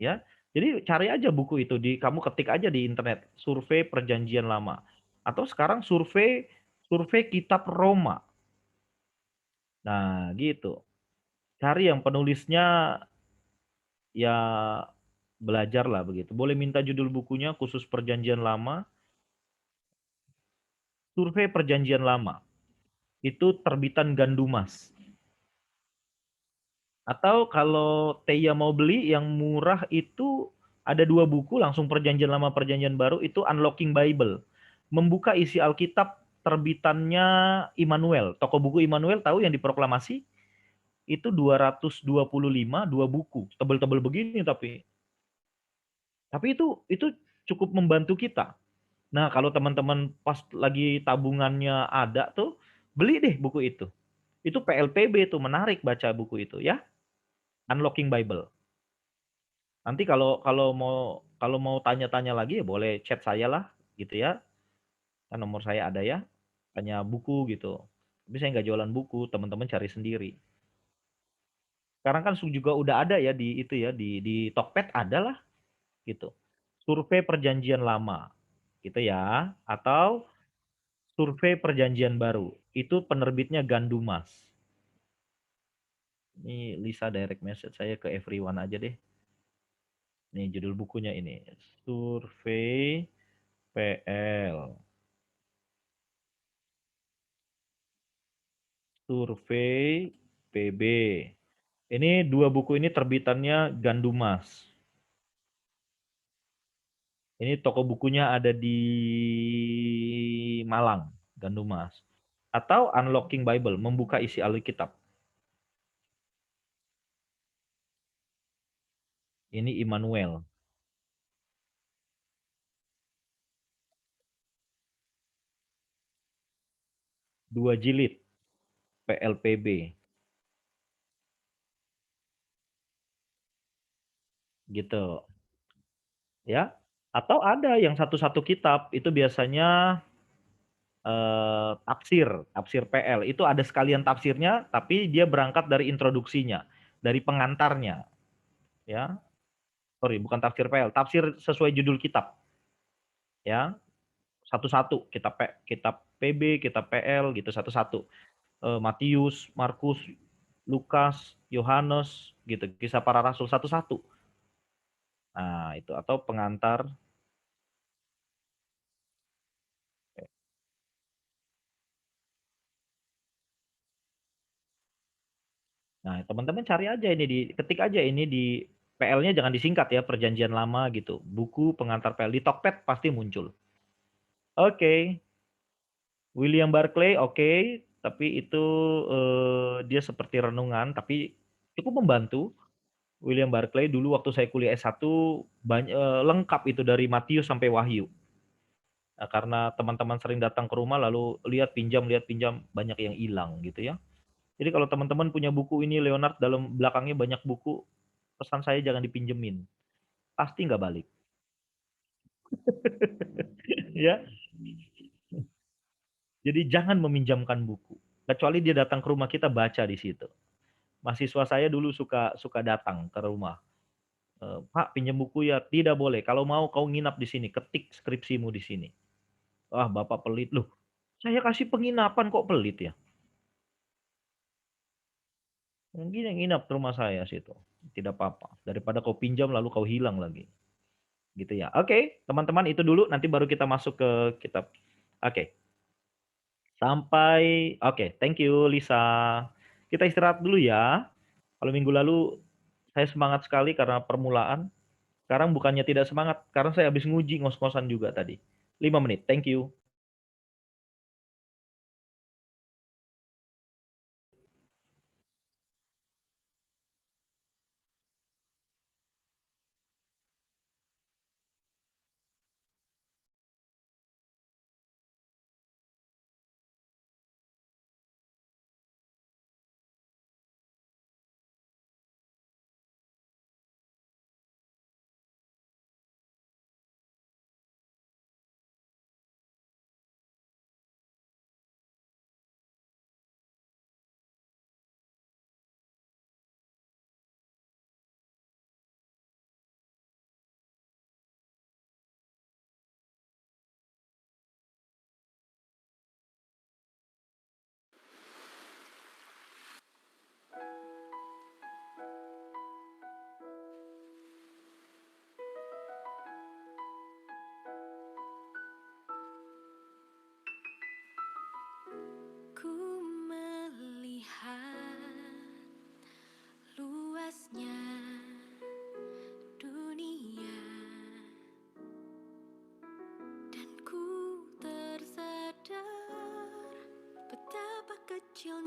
ya. Jadi cari aja buku itu, kamu ketik aja di internet, survei perjanjian lama, atau sekarang survei survei kitab Roma. Nah gitu, cari yang penulisnya ya, belajarlah begitu. Boleh minta judul bukunya khusus perjanjian lama, survei perjanjian lama. Itu terbitan Gandumas. Atau kalau Teya mau beli yang murah itu ada 2 buku langsung perjanjian lama perjanjian baru, itu Unlocking Bible. Membuka isi Alkitab terbitannya Immanuel. Toko buku Immanuel tahu yang diproklamasi? Itu 225, 2 buku. Tebel-tebel begini tapi. Tapi itu cukup membantu kita. Nah, kalau teman-teman pas lagi tabungannya ada tuh, beli deh buku itu. Itu PLPB tuh, menarik baca buku itu ya. Unlocking Bible. Nanti kalau mau tanya-tanya lagi ya boleh chat saya lah gitu ya. Kan nomor saya ada ya. Tanya buku gitu. Tapi saya nggak jualan buku, teman-teman cari sendiri. Sekarang kan juga udah ada ya di itu ya di Tokped ada lah gitu. Survei Perjanjian Lama gitu ya, atau Survei Perjanjian Baru. Itu penerbitnya Gandumas. Ini Lisa direct message saya ke everyone aja deh. Nih judul bukunya ini. Survei PL. Survei PB. Ini dua buku ini terbitannya Gandumas. Ini toko bukunya ada di Malang, Gandumas. Atau Unlocking Bible, membuka isi Alkitab. Ini Immanuel. 2 jilid, PLPB. Gitu. Ya. Atau ada yang satu-satu kitab, itu biasanya tafsir, tafsir PL. Itu ada sekalian tafsirnya, tapi dia berangkat dari introduksinya, dari pengantarnya. Ya, sorry, bukan tafsir PL, tafsir sesuai judul kitab. Ya, satu-satu kitab PB, kitab PL gitu satu-satu. Matius, Markus, Lukas, Yohanes gitu, kisah para rasul satu-satu. Nah, itu atau pengantar. Nah, teman-teman cari aja ini ketik aja ini di PL-nya jangan disingkat ya, Perjanjian Lama gitu. Buku pengantar PL di Tokped pasti muncul. Oke, William Barclay oke, tapi itu dia seperti renungan tapi cukup membantu. William Barclay dulu waktu saya kuliah S1 lengkap itu dari Matius sampai Wahyu. Nah, karena teman-teman sering datang ke rumah lalu lihat pinjam banyak yang hilang gitu ya. Jadi kalau teman-teman punya buku ini Leonard dalam belakangnya banyak buku, pesan saya jangan dipinjemin. Pasti nggak balik. Ya. Jadi jangan meminjamkan buku. Kecuali dia datang ke rumah kita baca di situ. Mahasiswa saya dulu suka suka datang ke rumah. Pak, pinjam buku ya. Tidak boleh. Kalau mau kau nginap di sini, ketik skripsimu di sini. Wah, Bapak pelit loh. Saya kasih penginapan kok pelit ya. Mungkin yang nginap ke rumah saya situ. Tidak apa-apa. Daripada kau pinjam lalu kau hilang lagi. Gitu ya. Oke, teman-teman itu dulu. Nanti baru kita masuk ke kitab. Oke. Oke. Thank you Lisa. Kita istirahat dulu ya. Kalau minggu lalu saya semangat sekali karena permulaan. Sekarang bukannya tidak semangat. Karena saya habis nguji ngos-ngosan juga tadi. 5 menit. Thank you.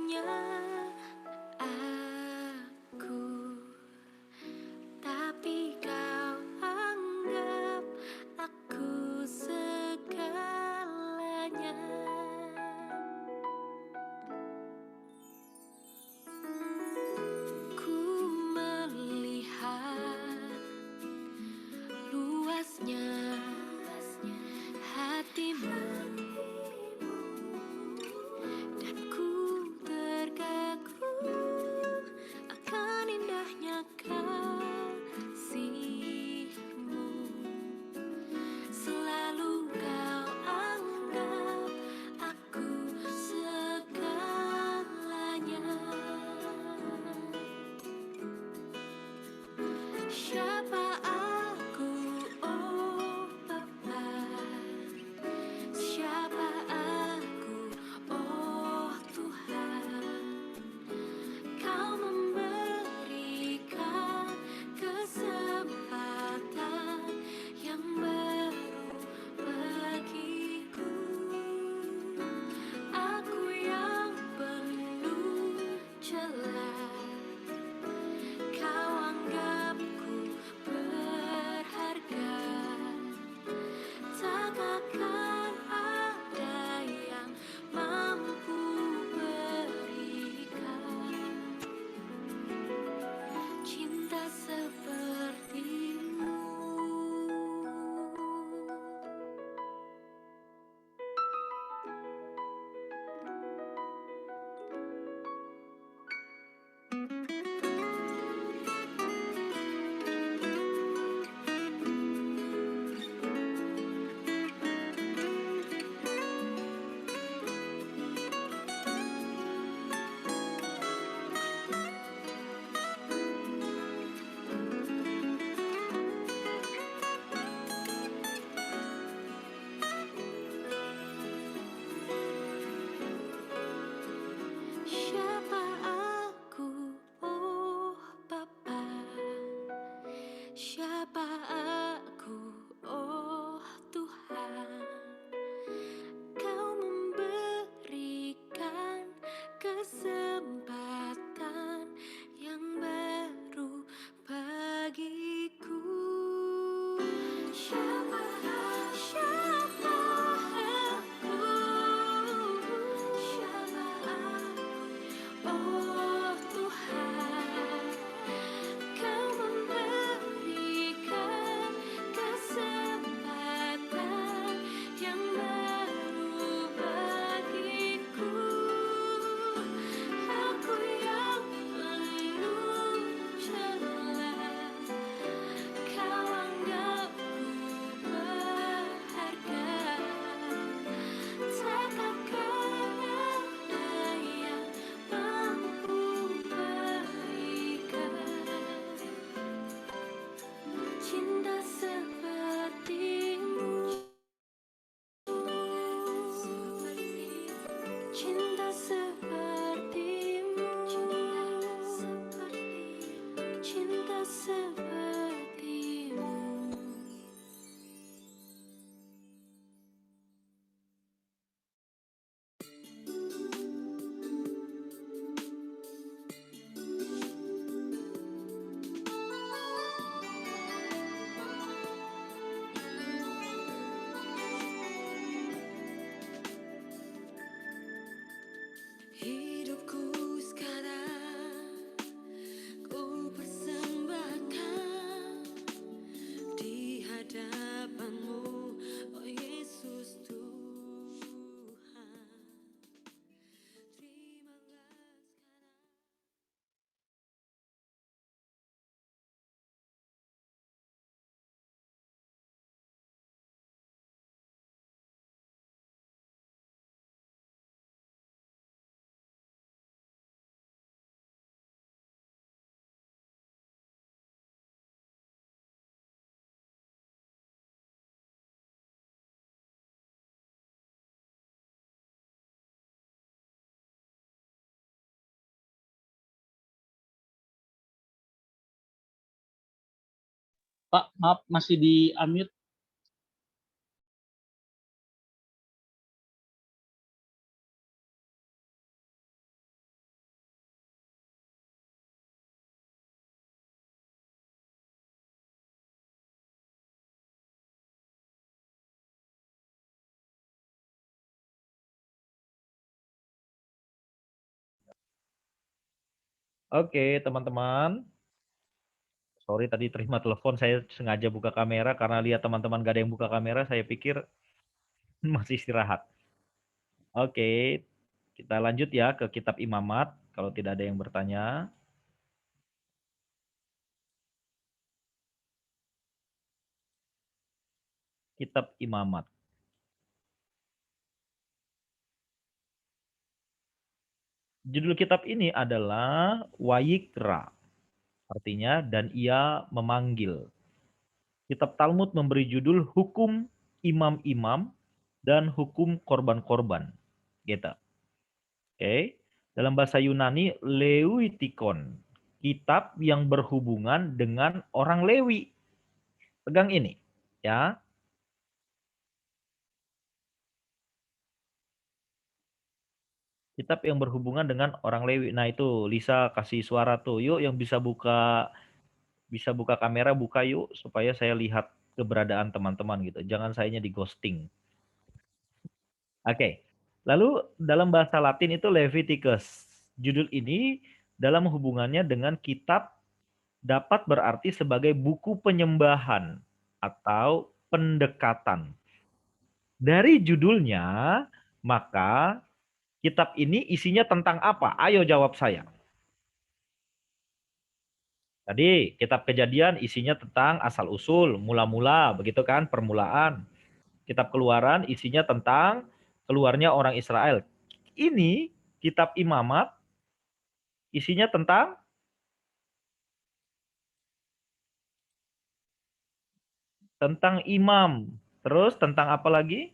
hanya aku, tapi kau anggap aku segalanya. Ku melihat luasnya hatimu, dan ku terkagum akan indahnya kasih-Mu. Selalu kau anggap aku segalanya. Siapa aku, oh Bapa? Siapa aku, oh Tuhan? Kau memberikan kesempatan yang baru bagiku. Aku yang penuh celah, kau anggapku berharga. Tak akan ada yang mampu berikan cinta seperti-Mu. Siapa aku, oh Bapa? Siapa aku, oh Tuhan? Kau memberikan kesempatan yang baru bagiku. Siapa aku? Siapa aku, oh Tuhan? Kau memberikan kesempatan yang baru bagiku. Aku yang penuh celah, kau anggapku berharga. Tak akan ada yang mampu berikan cinta seperti-Mu. Cinta seperti-Mu. Cinta seperti-Mu. Hidupku sekarang ku persembahkan di hadapan-Mu, oh Yesus Tuhan. Terimalah sekarang. Pak, maaf masih di unmute. Oke, teman-teman. Sorry tadi terima telepon, saya sengaja buka kamera karena lihat teman-teman gak ada yang buka kamera, saya pikir masih istirahat. Oke, kita lanjut ya ke kitab Imamat, kalau tidak ada yang bertanya. Kitab Imamat. Judul kitab ini adalah Wayikra, artinya dan ia memanggil. Kitab Talmud memberi judul Hukum Imam-Imam dan Hukum Korban-Korban. Gitu. Oke. Dalam bahasa Yunani, Leutikon. Kitab yang berhubungan dengan orang Lewi. Pegang ini. Ya. Kitab yang berhubungan dengan orang Lewi. Nah itu Lisa kasih suara tuh. Yuk yang bisa buka kamera, buka yuk supaya saya lihat keberadaan teman-teman gitu. Jangan sayanya di ghosting. Oke. Lalu dalam bahasa Latin itu Leviticus. Judul ini dalam hubungannya dengan kitab dapat berarti sebagai buku penyembahan atau pendekatan. Dari judulnya, maka kitab ini isinya tentang apa? Ayo jawab saya. Tadi kitab Kejadian isinya tentang asal-usul, mula-mula, begitu kan, permulaan. Kitab Keluaran isinya tentang keluarnya orang Israel. Ini kitab Imamat isinya tentang imam. Terus tentang apa lagi?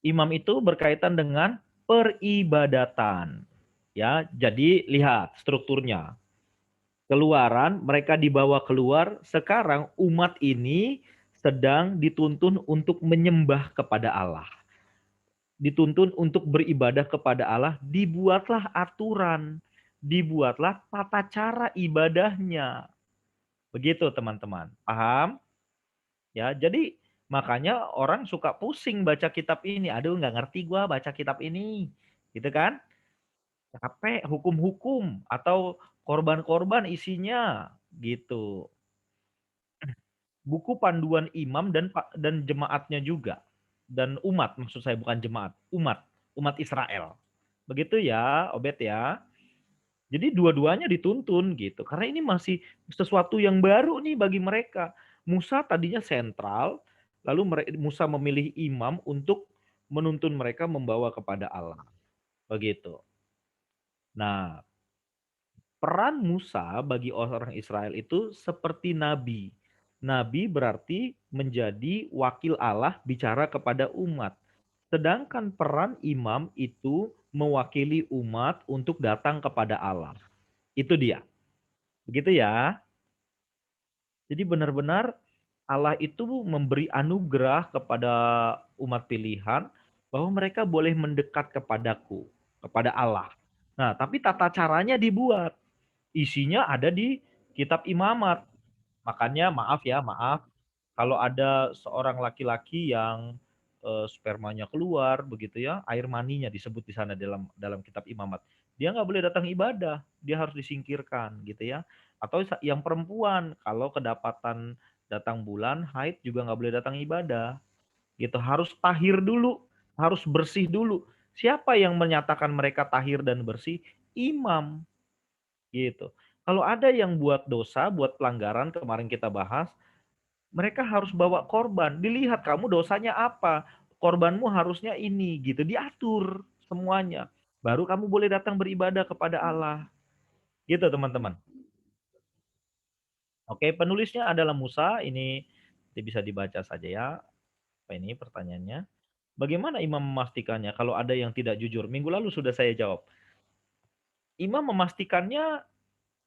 Imam itu berkaitan dengan peribadatan. Ya, jadi lihat strukturnya. Keluaran, mereka dibawa keluar, sekarang umat ini sedang dituntun untuk menyembah kepada Allah. Dituntun untuk beribadah kepada Allah, dibuatlah aturan, dibuatlah tata cara ibadahnya. Begitu teman-teman, paham? Ya, jadi makanya orang suka pusing baca kitab ini. Aduh, nggak ngerti gua baca kitab ini. Gitu kan? Capek hukum-hukum atau korban-korban isinya gitu. Buku panduan imam dan jemaatnya juga. Dan umat, maksud saya bukan jemaat, umat Israel. Begitu ya, Obed ya. Jadi dua-duanya dituntun gitu. Karena ini masih sesuatu yang baru nih bagi mereka. Musa tadinya sentral, lalu Musa memilih imam untuk menuntun mereka membawa kepada Allah. Begitu. Nah, peran Musa bagi orang Israel itu seperti nabi. Nabi berarti menjadi wakil Allah bicara kepada umat. Sedangkan peran imam itu mewakili umat untuk datang kepada Allah. Itu dia. Begitu ya. Jadi benar-benar Allah itu memberi anugerah kepada umat pilihan bahwa mereka boleh mendekat kepadaku, kepada Allah. Nah, tapi tata caranya dibuat. Isinya ada di kitab Imamat. Makanya maaf kalau ada seorang laki-laki yang spermanya keluar begitu ya, air maninya disebut di sana dalam kitab Imamat. Dia nggak boleh datang ibadah, dia harus disingkirkan gitu ya. Atau yang perempuan kalau kedapatan datang bulan haid juga nggak boleh datang ibadah. Gitu, harus tahir dulu, harus bersih dulu. Siapa yang menyatakan mereka tahir dan bersih? Imam. Gitu. Kalau ada yang buat dosa, buat pelanggaran kemarin kita bahas, mereka harus bawa korban. Dilihat kamu dosanya apa, korbanmu harusnya ini gitu, diatur semuanya. Baru kamu boleh datang beribadah kepada Allah. Gitu teman-teman. Oke, penulisnya adalah Musa, ini bisa dibaca saja ya. Apa ini pertanyaannya? Bagaimana imam memastikannya kalau ada yang tidak jujur? Minggu lalu sudah saya jawab. Imam memastikannya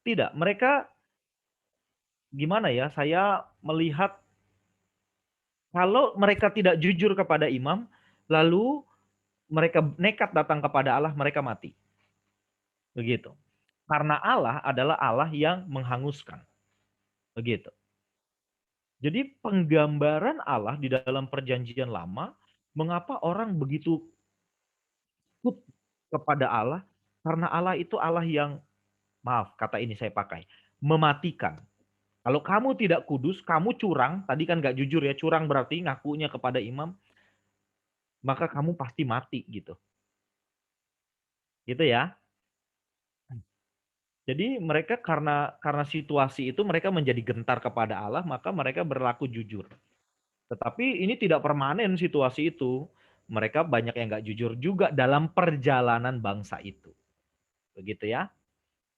tidak. Mereka gimana ya? Saya melihat kalau mereka tidak jujur kepada imam, lalu mereka nekat datang kepada Allah, mereka mati. Begitu. Karena Allah adalah Allah yang menghanguskan. Begitu. Jadi penggambaran Allah di dalam perjanjian lama, mengapa orang begitu takut kepada Allah? Karena Allah itu Allah yang, maaf kata ini saya pakai, mematikan. Kalau kamu tidak kudus, kamu curang, tadi kan nggak jujur ya, curang berarti ngakunya kepada imam, maka kamu pasti mati gitu. Gitu ya. Jadi mereka karena situasi itu mereka menjadi gentar kepada Allah, maka mereka berlaku jujur. Tetapi ini tidak permanen situasi itu. Mereka banyak yang nggak jujur juga dalam perjalanan bangsa itu. Begitu ya.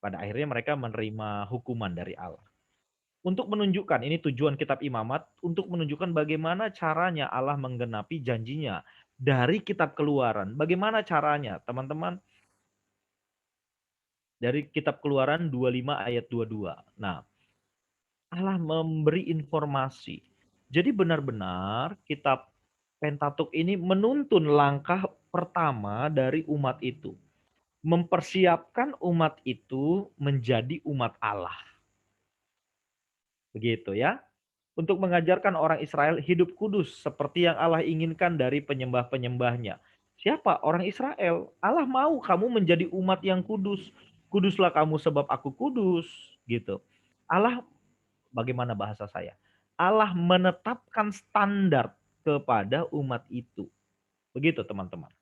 Pada akhirnya mereka menerima hukuman dari Allah. Untuk menunjukkan, ini tujuan kitab Imamat, untuk menunjukkan bagaimana caranya Allah menggenapi janjinya dari kitab Keluaran. Bagaimana caranya, teman-teman? Dari kitab Keluaran 25 ayat 22. Nah, Allah memberi informasi. Jadi benar-benar kitab Pentatuk ini menuntun langkah pertama dari umat itu. Mempersiapkan umat itu menjadi umat Allah. Begitu ya. Untuk mengajarkan orang Israel hidup kudus seperti yang Allah inginkan dari penyembah-penyembahnya. Siapa? Orang Israel. Allah mau kamu menjadi umat yang kudus. Kuduslah kamu sebab aku kudus. Gitu. Allah, bagaimana bahasa saya? Allah menetapkan standar kepada umat itu. Begitu teman-teman.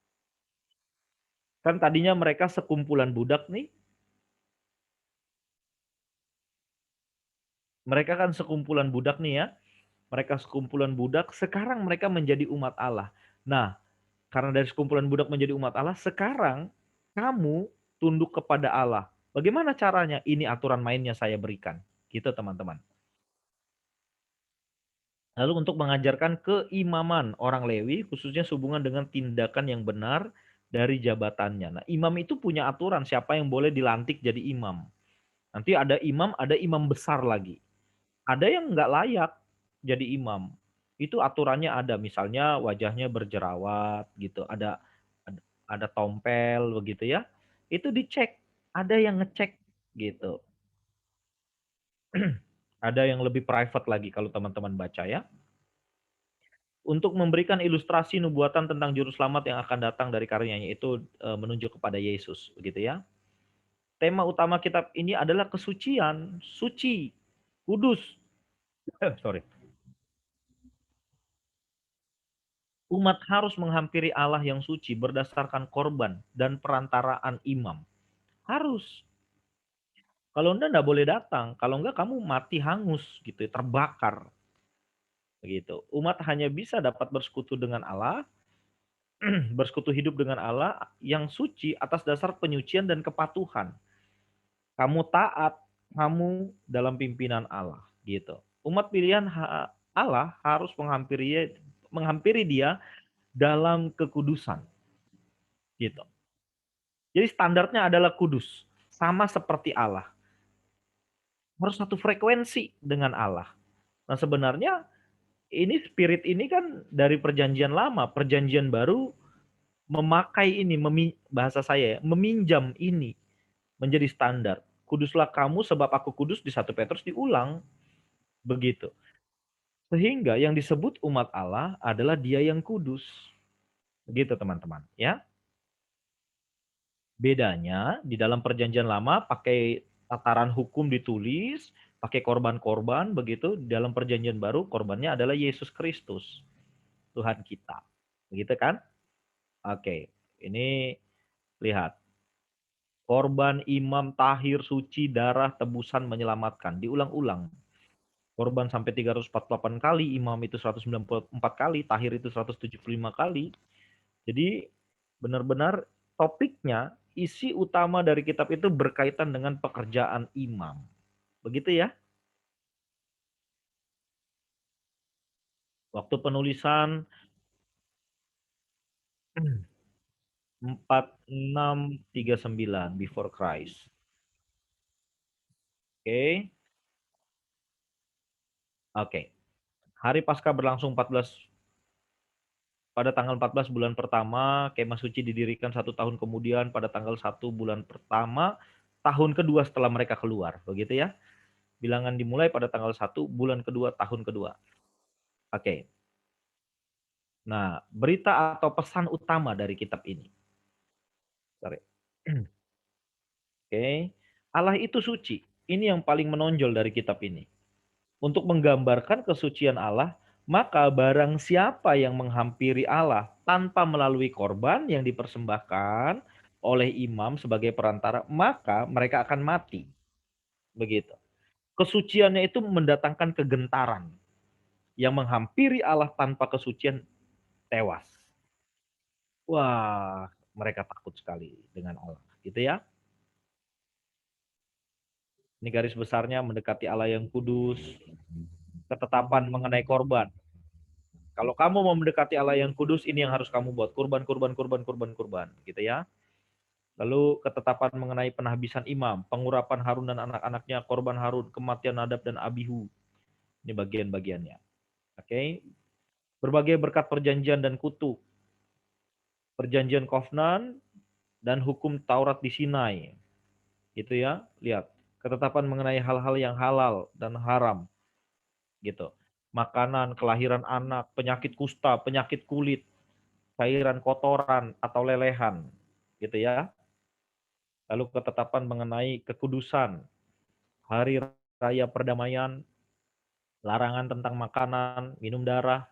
Kan tadinya mereka sekumpulan budak nih. Mereka kan sekumpulan budak nih ya. Mereka sekumpulan budak, sekarang mereka menjadi umat Allah. Nah, karena dari sekumpulan budak menjadi umat Allah, sekarang kamu tunduk kepada Allah. Bagaimana caranya? Ini aturan mainnya saya berikan. Gitu teman-teman. Lalu untuk mengajarkan keimaman orang Lewi, khususnya sehubungan dengan tindakan yang benar dari jabatannya. Nah, imam itu punya aturan siapa yang boleh dilantik jadi imam. Nanti ada imam besar lagi. Ada yang nggak layak jadi imam. Itu aturannya ada, misalnya wajahnya berjerawat gitu, ada tompel begitu ya. Itu dicek, ada yang ngecek gitu. Ada yang lebih private lagi kalau teman-teman baca ya. Untuk memberikan ilustrasi nubuatan tentang juru selamat yang akan datang dari karyanya itu menunjuk kepada Yesus begitu ya. Tema utama kitab ini adalah kesucian, suci, kudus. Sorry. Umat harus menghampiri Allah yang suci berdasarkan korban dan perantaraan imam. Harus. Kalau enggak boleh datang. Kalau enggak kamu mati hangus gitu, terbakar. Begitu. Umat hanya bisa dapat bersekutu dengan Allah, bersekutu hidup dengan Allah yang suci atas dasar penyucian dan kepatuhan. Kamu taat, kamu dalam pimpinan Allah, gitu. Umat pilihan Allah harus menghampiri dia dalam kekudusan, gitu. Jadi standarnya adalah kudus, sama seperti Allah. Harus satu frekuensi dengan Allah. Nah, sebenarnya ini spirit ini kan dari perjanjian lama, perjanjian baru memakai ini, bahasa saya ya, meminjam ini menjadi standar. Kuduslah kamu sebab aku kudus di 1 Petrus diulang begitu. Sehingga yang disebut umat Allah adalah dia yang kudus. Begitu teman-teman, ya. Bedanya di dalam perjanjian lama pakai tataran hukum ditulis, pakai korban-korban begitu. Di dalam perjanjian baru korbannya adalah Yesus Kristus, Tuhan kita. Begitu kan? Oke, ini lihat. Korban imam tahir suci darah tebusan menyelamatkan. Diulang-ulang. Korban sampai 348 kali, imam itu 194 kali, tahir itu 175 kali. Jadi benar-benar topiknya, isi utama dari kitab itu berkaitan dengan pekerjaan imam. Begitu ya. Waktu penulisan 4639 before Christ. Oke. Oke. Hari Paskah berlangsung pada tanggal 14 bulan pertama, kemah suci didirikan 1 tahun kemudian pada tanggal 1 bulan pertama, tahun kedua setelah mereka keluar. Begitu ya. Bilangan dimulai pada tanggal 1 bulan kedua, tahun kedua. Oke. Nah, berita atau pesan utama dari kitab ini. Sorry. Oke. Allah itu suci. Ini yang paling menonjol dari kitab ini. Untuk menggambarkan kesucian Allah, maka barang siapa yang menghampiri Allah tanpa melalui korban yang dipersembahkan oleh imam sebagai perantara, maka mereka akan mati. Begitu. Kesuciannya itu mendatangkan kegentaran. Yang menghampiri Allah tanpa kesucian tewas. Wah, mereka takut sekali dengan Allah, gitu ya. Ini garis besarnya mendekati Allah yang kudus, ketetapan mengenai korban. Kalau kamu mau mendekati Allah yang kudus, ini yang harus kamu buat. Kurban, kurban, kurban, kurban, kurban. Gitu ya. Lalu ketetapan mengenai penahbisan imam, pengurapan Harun dan anak-anaknya, korban Harun, kematian Nadab dan Abihu. Ini bagian-bagiannya. Oke. Berbagai berkat perjanjian dan kutuk. Perjanjian Kofnan dan hukum Taurat di Sinai. Gitu ya. Lihat. Ketetapan mengenai hal-hal yang halal dan haram. Gitu. Makanan, kelahiran anak, penyakit kusta, penyakit kulit, cairan kotoran atau lelehan, gitu ya. Lalu ketetapan mengenai kekudusan, hari raya perdamaian, larangan tentang makanan, minum darah,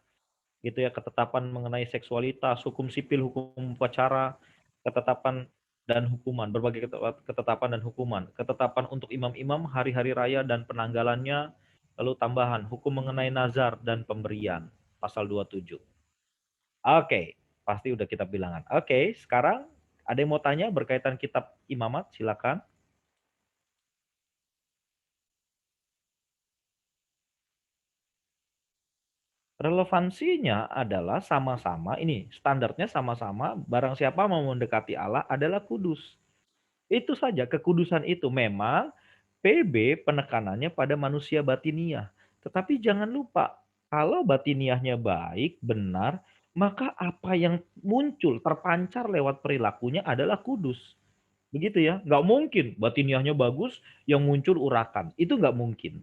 gitu ya. Ketetapan mengenai seksualitas, hukum sipil, hukum upacara, ketetapan dan hukuman, berbagai ketetapan dan hukuman. Ketetapan untuk imam-imam, hari-hari raya dan penanggalannya, lalu tambahan hukum mengenai nazar dan pemberian, pasal 27. Oke, pasti udah kita bilangan. Oke, sekarang ada yang mau tanya berkaitan kitab imamat? Silakan. Relevansinya adalah sama-sama, ini standarnya sama-sama, barang siapa mau mendekati Allah adalah kudus. Itu saja, kekudusan itu memang PB penekanannya pada manusia batiniah. Tetapi jangan lupa, kalau batiniahnya baik, benar, maka apa yang muncul, terpancar lewat perilakunya adalah kudus. Begitu ya, nggak mungkin batiniahnya bagus, yang muncul urakan. Itu nggak mungkin.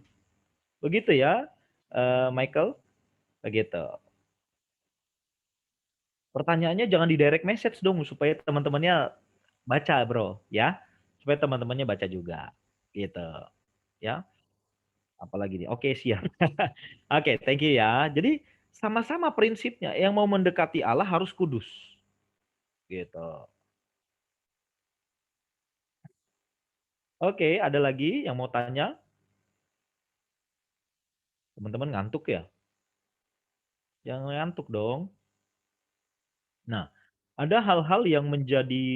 Begitu ya, Michael? Begitu. Pertanyaannya jangan di direct message dong, supaya teman-temannya baca, bro. Ya, supaya teman-temannya baca juga. Gitu. Ya, apalagi nih. Oke, siap. Oke, thank you ya. Jadi, sama-sama prinsipnya, yang mau mendekati Allah harus kudus. Gitu. Oke, ada lagi yang mau tanya? Teman-teman ngantuk ya? Jangan ngantuk dong. Nah, ada hal-hal yang menjadi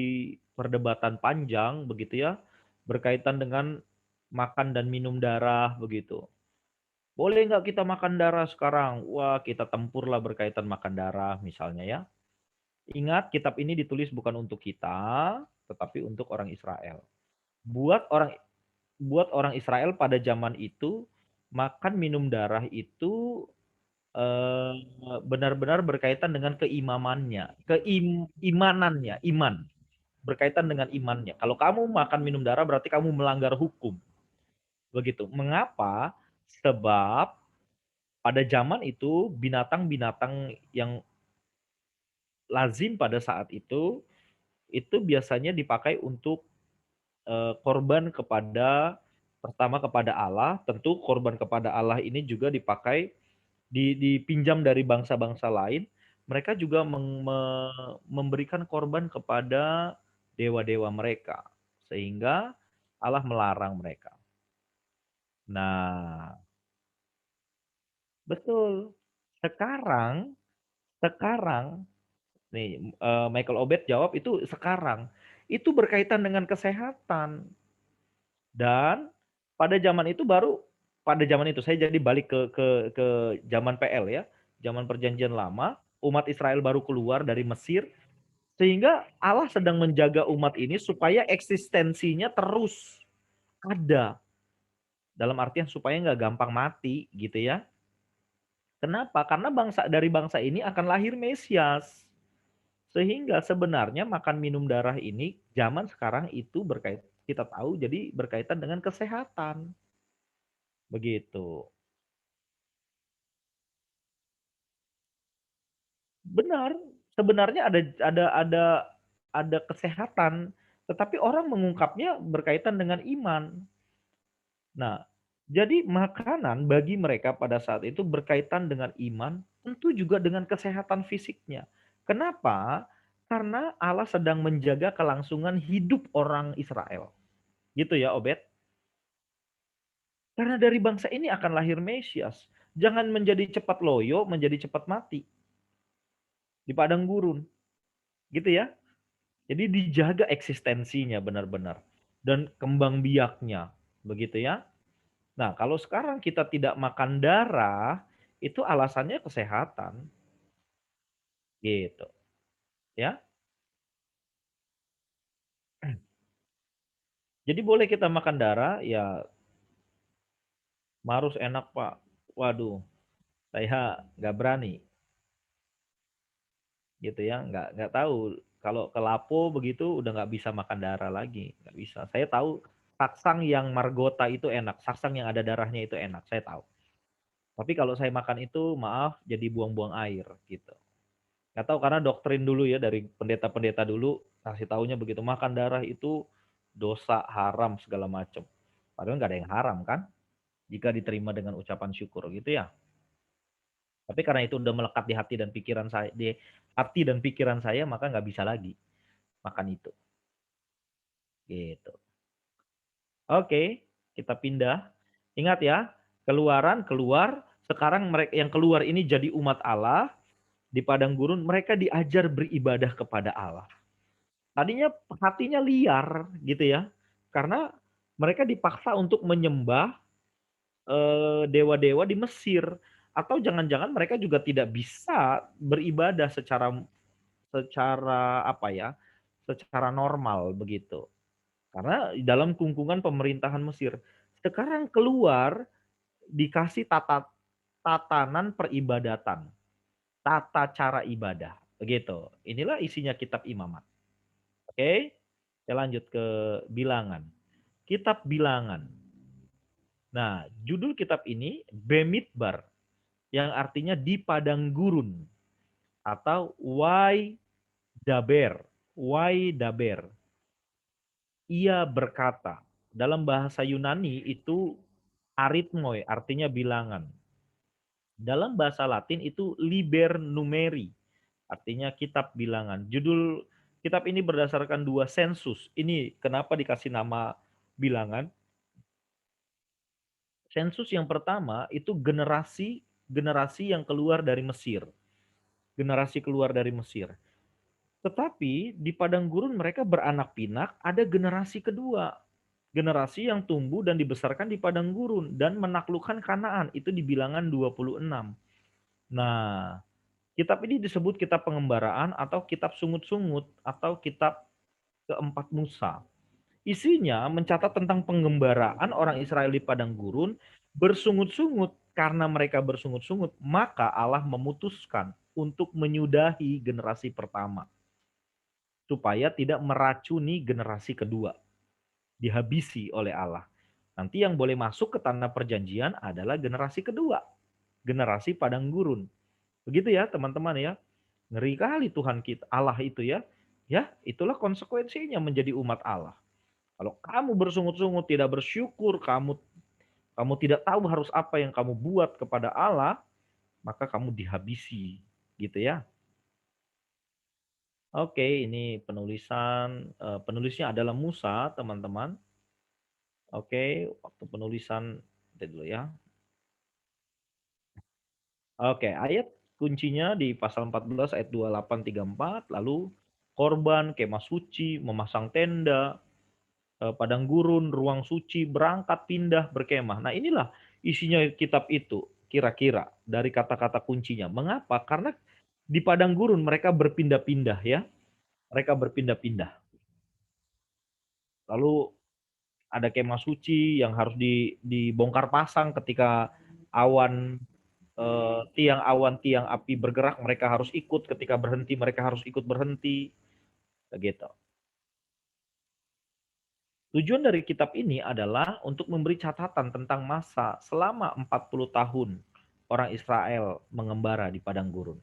perdebatan panjang begitu ya, berkaitan dengan makan dan minum darah begitu. Boleh nggak kita makan darah sekarang? Wah, kita tempurlah berkaitan makan darah misalnya ya. Ingat, kitab ini ditulis bukan untuk kita, tetapi untuk orang Israel. Buat orang buat orang Israel pada zaman itu, makan minum darah itu Eee, benar-benar berkaitan dengan keimamannya, imanannya, iman, berkaitan dengan imannya. Kalau kamu makan minum darah berarti kamu melanggar hukum, begitu. Mengapa? Sebab pada zaman itu binatang-binatang yang lazim pada saat itu biasanya dipakai untuk, korban kepada pertama kepada Allah, tentu korban kepada Allah ini juga dipakai dipinjam dari bangsa-bangsa lain, mereka juga memberikan korban kepada dewa-dewa mereka, sehingga Allah melarang mereka. Nah, betul. Sekarang sekarang nih, Michael Obed jawab itu sekarang. Itu berkaitan dengan kesehatan. Dan pada zaman itu saya jadi balik ke zaman PL ya, zaman perjanjian lama, umat Israel baru keluar dari Mesir, sehingga Allah sedang menjaga umat ini supaya eksistensinya terus ada. Dalam artian supaya nggak gampang mati gitu ya. Kenapa? Karena dari bangsa ini akan lahir Mesias. Sehingga sebenarnya makan minum darah ini zaman sekarang itu kita tahu jadi berkaitan dengan kesehatan. Begitu. Benar, sebenarnya ada kesehatan Tetapi orang mengungkapnya berkaitan dengan iman. Nah, jadi makanan bagi mereka pada saat itu berkaitan dengan iman, tentu juga dengan kesehatan fisiknya. Kenapa? Karena Allah sedang menjaga kelangsungan hidup orang Israel. Gitu ya, Obed. Karena dari bangsa ini akan lahir Mesias. Jangan menjadi cepat loyo, menjadi cepat mati di padang gurun. Gitu ya. Jadi dijaga eksistensinya benar-benar. Dan kembang biaknya. Begitu ya. Nah, kalau sekarang kita tidak makan darah, itu alasannya kesehatan. Gitu. Ya. Jadi boleh kita makan darah, ya marus enak Pak. Waduh, saya nggak berani. Gitu ya, nggak tahu. Kalau ke Lapo begitu udah nggak bisa makan darah lagi. Nggak bisa. Saya tahu saksang yang margota itu enak. Saksang yang ada darahnya itu enak, saya tahu. Tapi kalau saya makan itu, maaf, jadi buang-buang air gitu. Nggak tahu karena doktrin dulu ya dari pendeta-pendeta dulu kasih taunya begitu, makan darah itu dosa haram segala macam. Padahal nggak ada yang haram kan, jika diterima dengan ucapan syukur gitu ya. Tapi karena itu udah melekat di hati dan pikiran saya, maka nggak bisa lagi makan itu. Gitu. Oke, kita pindah. Ingat ya, Keluaran keluar. Sekarang mereka yang keluar ini jadi umat Allah di padang gurun. Mereka diajar beribadah kepada Allah. Tadinya hatinya liar gitu ya, karena mereka dipaksa untuk menyembah dewa-dewa di Mesir, atau jangan-jangan mereka juga tidak bisa beribadah secara secara apa ya, secara normal begitu. Karena dalam kungkungan pemerintahan Mesir. Sekarang keluar dikasih tatanan peribadatan, tata cara ibadah, begitu. Inilah isinya kitab Imamat. Oke, saya lanjut ke Bilangan. Kitab Bilangan. Nah, judul kitab ini Bemidbar, yang artinya di padang gurun atau Wai Daber. Ia berkata, dalam bahasa Yunani itu arithmoi, artinya bilangan. Dalam bahasa Latin itu liber numeri, artinya kitab bilangan. Judul kitab ini berdasarkan 2 sensus. Ini kenapa dikasih nama bilangan? Sensus yang pertama itu generasi yang keluar dari Mesir. Generasi keluar dari Mesir. Tetapi di padang gurun mereka beranak pinak, ada generasi kedua. Generasi yang tumbuh dan dibesarkan di padang gurun dan menaklukkan Kanaan, itu di Bilangan 26. Nah, kitab ini disebut kitab pengembaraan atau kitab sungut-sungut atau kitab keempat Musa. Isinya mencatat tentang penggembaraan orang Israel di padang gurun, bersungut-sungut. Karena mereka bersungut-sungut, maka Allah memutuskan untuk menyudahi generasi pertama. Supaya tidak meracuni generasi kedua. Dihabisi oleh Allah. Nanti yang boleh masuk ke tanah perjanjian adalah generasi kedua. Generasi padang gurun. Begitu ya teman-teman ya. Ngeri kali Tuhan kita, Allah itu ya. Ya, itulah konsekuensinya menjadi umat Allah. Kalau kamu bersungut-sungut, tidak bersyukur, kamu tidak tahu harus apa yang kamu buat kepada Allah, maka kamu dihabisi, gitu ya. Oke, ini penulisnya adalah Musa, teman-teman. Oke, waktu penulisan dulu ya. Oke, ayat kuncinya di pasal 14 ayat 28 34, lalu korban, kemah suci, memasang tenda, padang gurun, ruang suci, berangkat, pindah, berkemah. Nah, inilah isinya kitab itu kira-kira dari kata-kata kuncinya. Mengapa? Karena di padang gurun mereka berpindah-pindah ya. Mereka berpindah-pindah. Lalu ada kemah suci yang harus dibongkar pasang ketika awan tiang api bergerak, mereka harus ikut, ketika berhenti mereka harus ikut berhenti. Begitu. Tujuan dari kitab ini adalah untuk memberi catatan tentang masa selama 40 tahun orang Israel mengembara di padang gurun.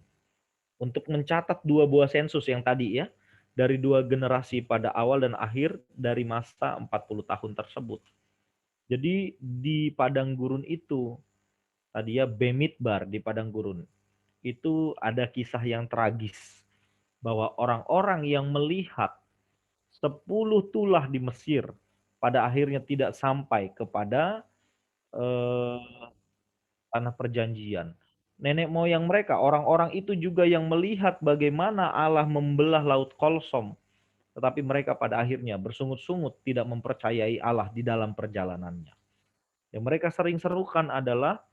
Untuk mencatat 2 buah sensus yang tadi ya. dari dua generasi pada awal dan akhir dari masa 40 tahun tersebut. Jadi di padang gurun itu, tadi ya Bemidbar di padang gurun, itu ada kisah yang tragis bahwa orang-orang yang melihat 10 tulah di Mesir pada akhirnya tidak sampai kepada eh, tanah perjanjian. Nenek moyang mereka, orang-orang itu juga yang melihat bagaimana Allah membelah laut Kolsom. Tetapi mereka pada akhirnya bersungut-sungut tidak mempercayai Allah di dalam perjalanannya. Yang mereka sering serukan adalah,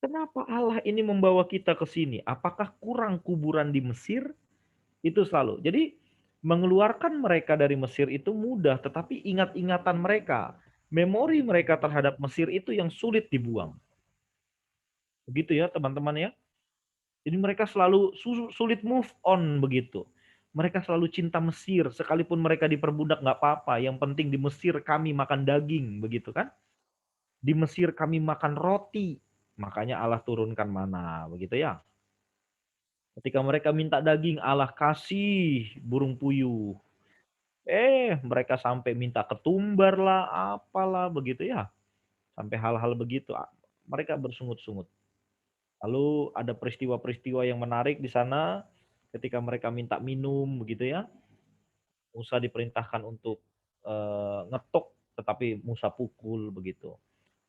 kenapa Allah ini membawa kita ke sini? Apakah kurang kuburan di Mesir? Itu selalu. Jadi mengeluarkan mereka dari Mesir itu mudah, tetapi ingat-ingatan mereka, memori mereka terhadap Mesir itu yang sulit dibuang. Begitu ya teman-teman ya. Jadi mereka selalu sulit move on begitu. Mereka selalu cinta Mesir, sekalipun mereka diperbudak nggak apa-apa. Yang penting di Mesir kami makan daging, begitu kan? Di Mesir kami makan roti, makanya Allah turunkan mana, begitu ya. Ketika mereka minta daging, Allah kasih burung puyuh. Mereka sampai minta ketumbar lah, apalah begitu ya. Sampai hal-hal begitu, mereka bersungut-sungut. Lalu ada peristiwa-peristiwa yang menarik di sana ketika mereka minta minum begitu ya. Musa diperintahkan untuk ngetok, tetapi Musa pukul begitu.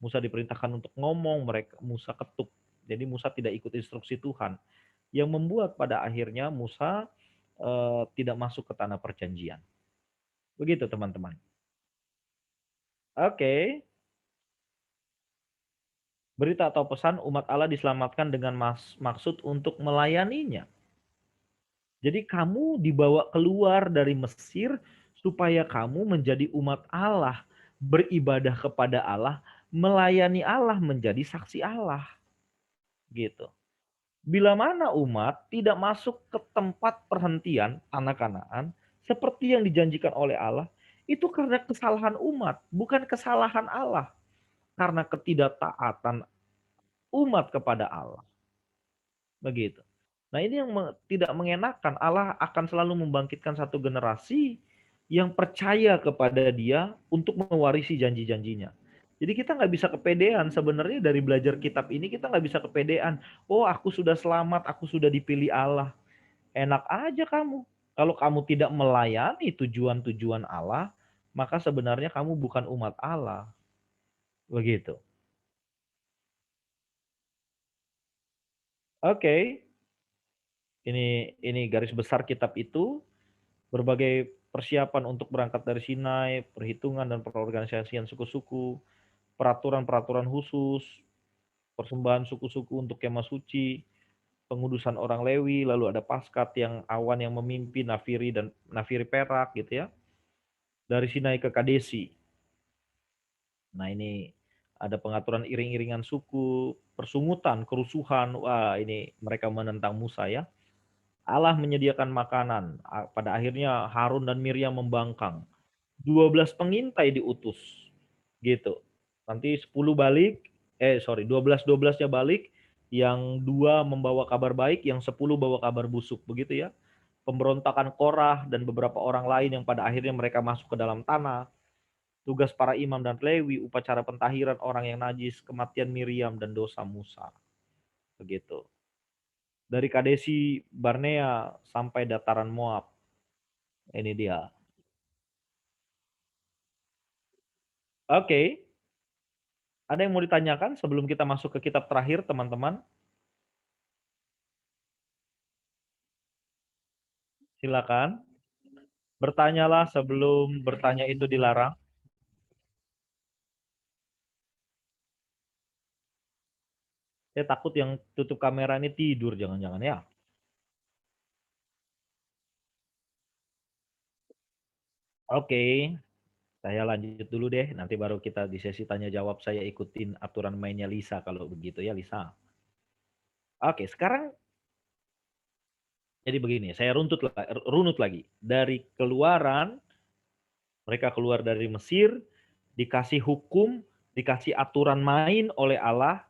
Musa diperintahkan untuk ngomong, Musa ketuk. Jadi Musa tidak ikut instruksi Tuhan. Yang membuat pada akhirnya Musa tidak masuk ke tanah perjanjian. Begitu teman-teman. Oke. Berita atau pesan umat Allah diselamatkan dengan maksud untuk melayaninya. Jadi kamu dibawa keluar dari Mesir supaya kamu menjadi umat Allah, beribadah kepada Allah, melayani Allah, menjadi saksi Allah. Gitu. Bila mana umat tidak masuk ke tempat perhentian tanah Kanaan seperti yang dijanjikan oleh Allah, itu karena kesalahan umat, bukan kesalahan Allah. Karena ketidaktaatan umat kepada Allah. Begitu. Nah ini yang tidak mengenakan. Allah akan selalu membangkitkan satu generasi yang percaya kepada Dia untuk mewarisi janji-janjinya. Jadi kita nggak bisa kepedean sebenarnya dari belajar kitab ini, kita nggak bisa kepedean. Oh aku sudah selamat, aku sudah dipilih Allah. Enak aja kamu. Kalau kamu tidak melayani tujuan-tujuan Allah, maka sebenarnya kamu bukan umat Allah. Begitu. Oke. Ini garis besar kitab itu, berbagai persiapan untuk berangkat dari Sinai, perhitungan dan perorganisasian suku-suku, peraturan-peraturan khusus, persembahan suku-suku untuk kemah suci, pengudusan orang Lewi, lalu ada Paskat yang Awan yang memimpin, Nafiri perak gitu ya. Dari Sinai ke Kadesi. Nah ini ada pengaturan iring-iringan suku, persungutan, kerusuhan. Wah ini mereka menentang Musa ya. Allah menyediakan makanan. Pada akhirnya Harun dan Miriam membangkang. 12 pengintai diutus. Gitu. Nanti 10 balik, 12-12-nya balik, yang 2 membawa kabar baik, yang 10 bawa kabar busuk, begitu ya. Pemberontakan Korah dan beberapa orang lain yang pada akhirnya mereka masuk ke dalam tanah. Tugas para imam dan Lewi, upacara pentahiran orang yang najis, kematian Miriam dan dosa Musa. Begitu. Dari Kadesi Barnea sampai dataran Moab. Ini dia. Oke. Ada yang mau ditanyakan sebelum kita masuk ke kitab terakhir, teman-teman? Silakan. Bertanyalah sebelum bertanya itu dilarang. Saya takut yang tutup kamera ini tidur, jangan-jangan ya. Oke. Saya lanjut dulu deh, nanti baru kita di sesi tanya jawab saya ikutin aturan mainnya Lisa kalau begitu ya Lisa. Oke, sekarang jadi begini, saya runut lagi. Dari Keluaran, mereka keluar dari Mesir, dikasih hukum, dikasih aturan main oleh Allah,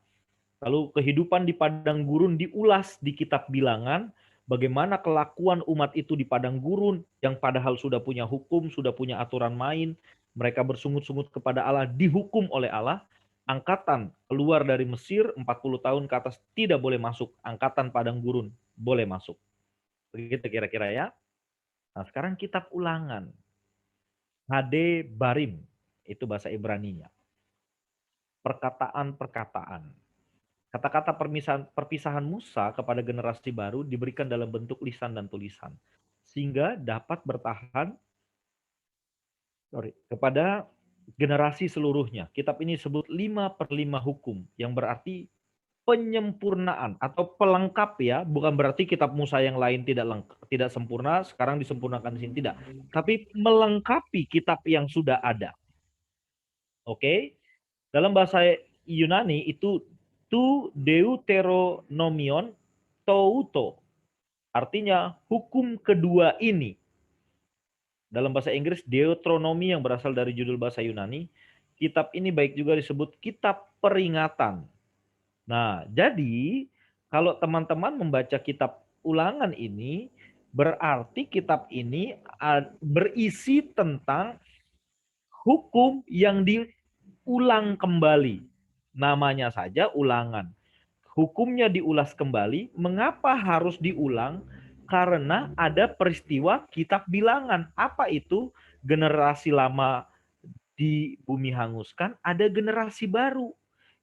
lalu kehidupan di padang gurun diulas di kitab Bilangan, bagaimana kelakuan umat itu di padang gurun yang padahal sudah punya hukum, sudah punya aturan main, mereka bersungut-sungut kepada Allah, dihukum oleh Allah. Angkatan keluar dari Mesir 40 tahun ke atas tidak boleh masuk, angkatan padang gurun boleh masuk. Begitu kira-kira ya. Nah, sekarang kitab Ulangan. HD Barim, itu bahasa Ibraninya. Perkataan-perkataan. Kata-kata perpisahan Musa kepada generasi baru diberikan dalam bentuk lisan dan tulisan. Sehingga dapat bertahan kepada generasi seluruhnya. Kitab ini disebut 5/5 hukum, yang berarti penyempurnaan atau pelengkap ya, bukan berarti kitab Musa yang lain tidak sempurna, sekarang disempurnakan di sini, tidak. Tapi melengkapi kitab yang sudah ada. Oke? Dalam bahasa Yunani itu tu deuteronomion touto. Artinya hukum kedua ini. Dalam bahasa Inggris Deuteronomy yang berasal dari judul bahasa Yunani, kitab ini baik juga disebut kitab peringatan. Nah, jadi kalau teman-teman membaca kitab Ulangan ini, berarti kitab ini berisi tentang hukum yang diulang kembali. Namanya saja ulangan. Hukumnya diulas kembali. Mengapa harus diulang? Karena ada peristiwa kitab bilangan. Apa itu? Generasi lama di bumi hanguskan, ada generasi baru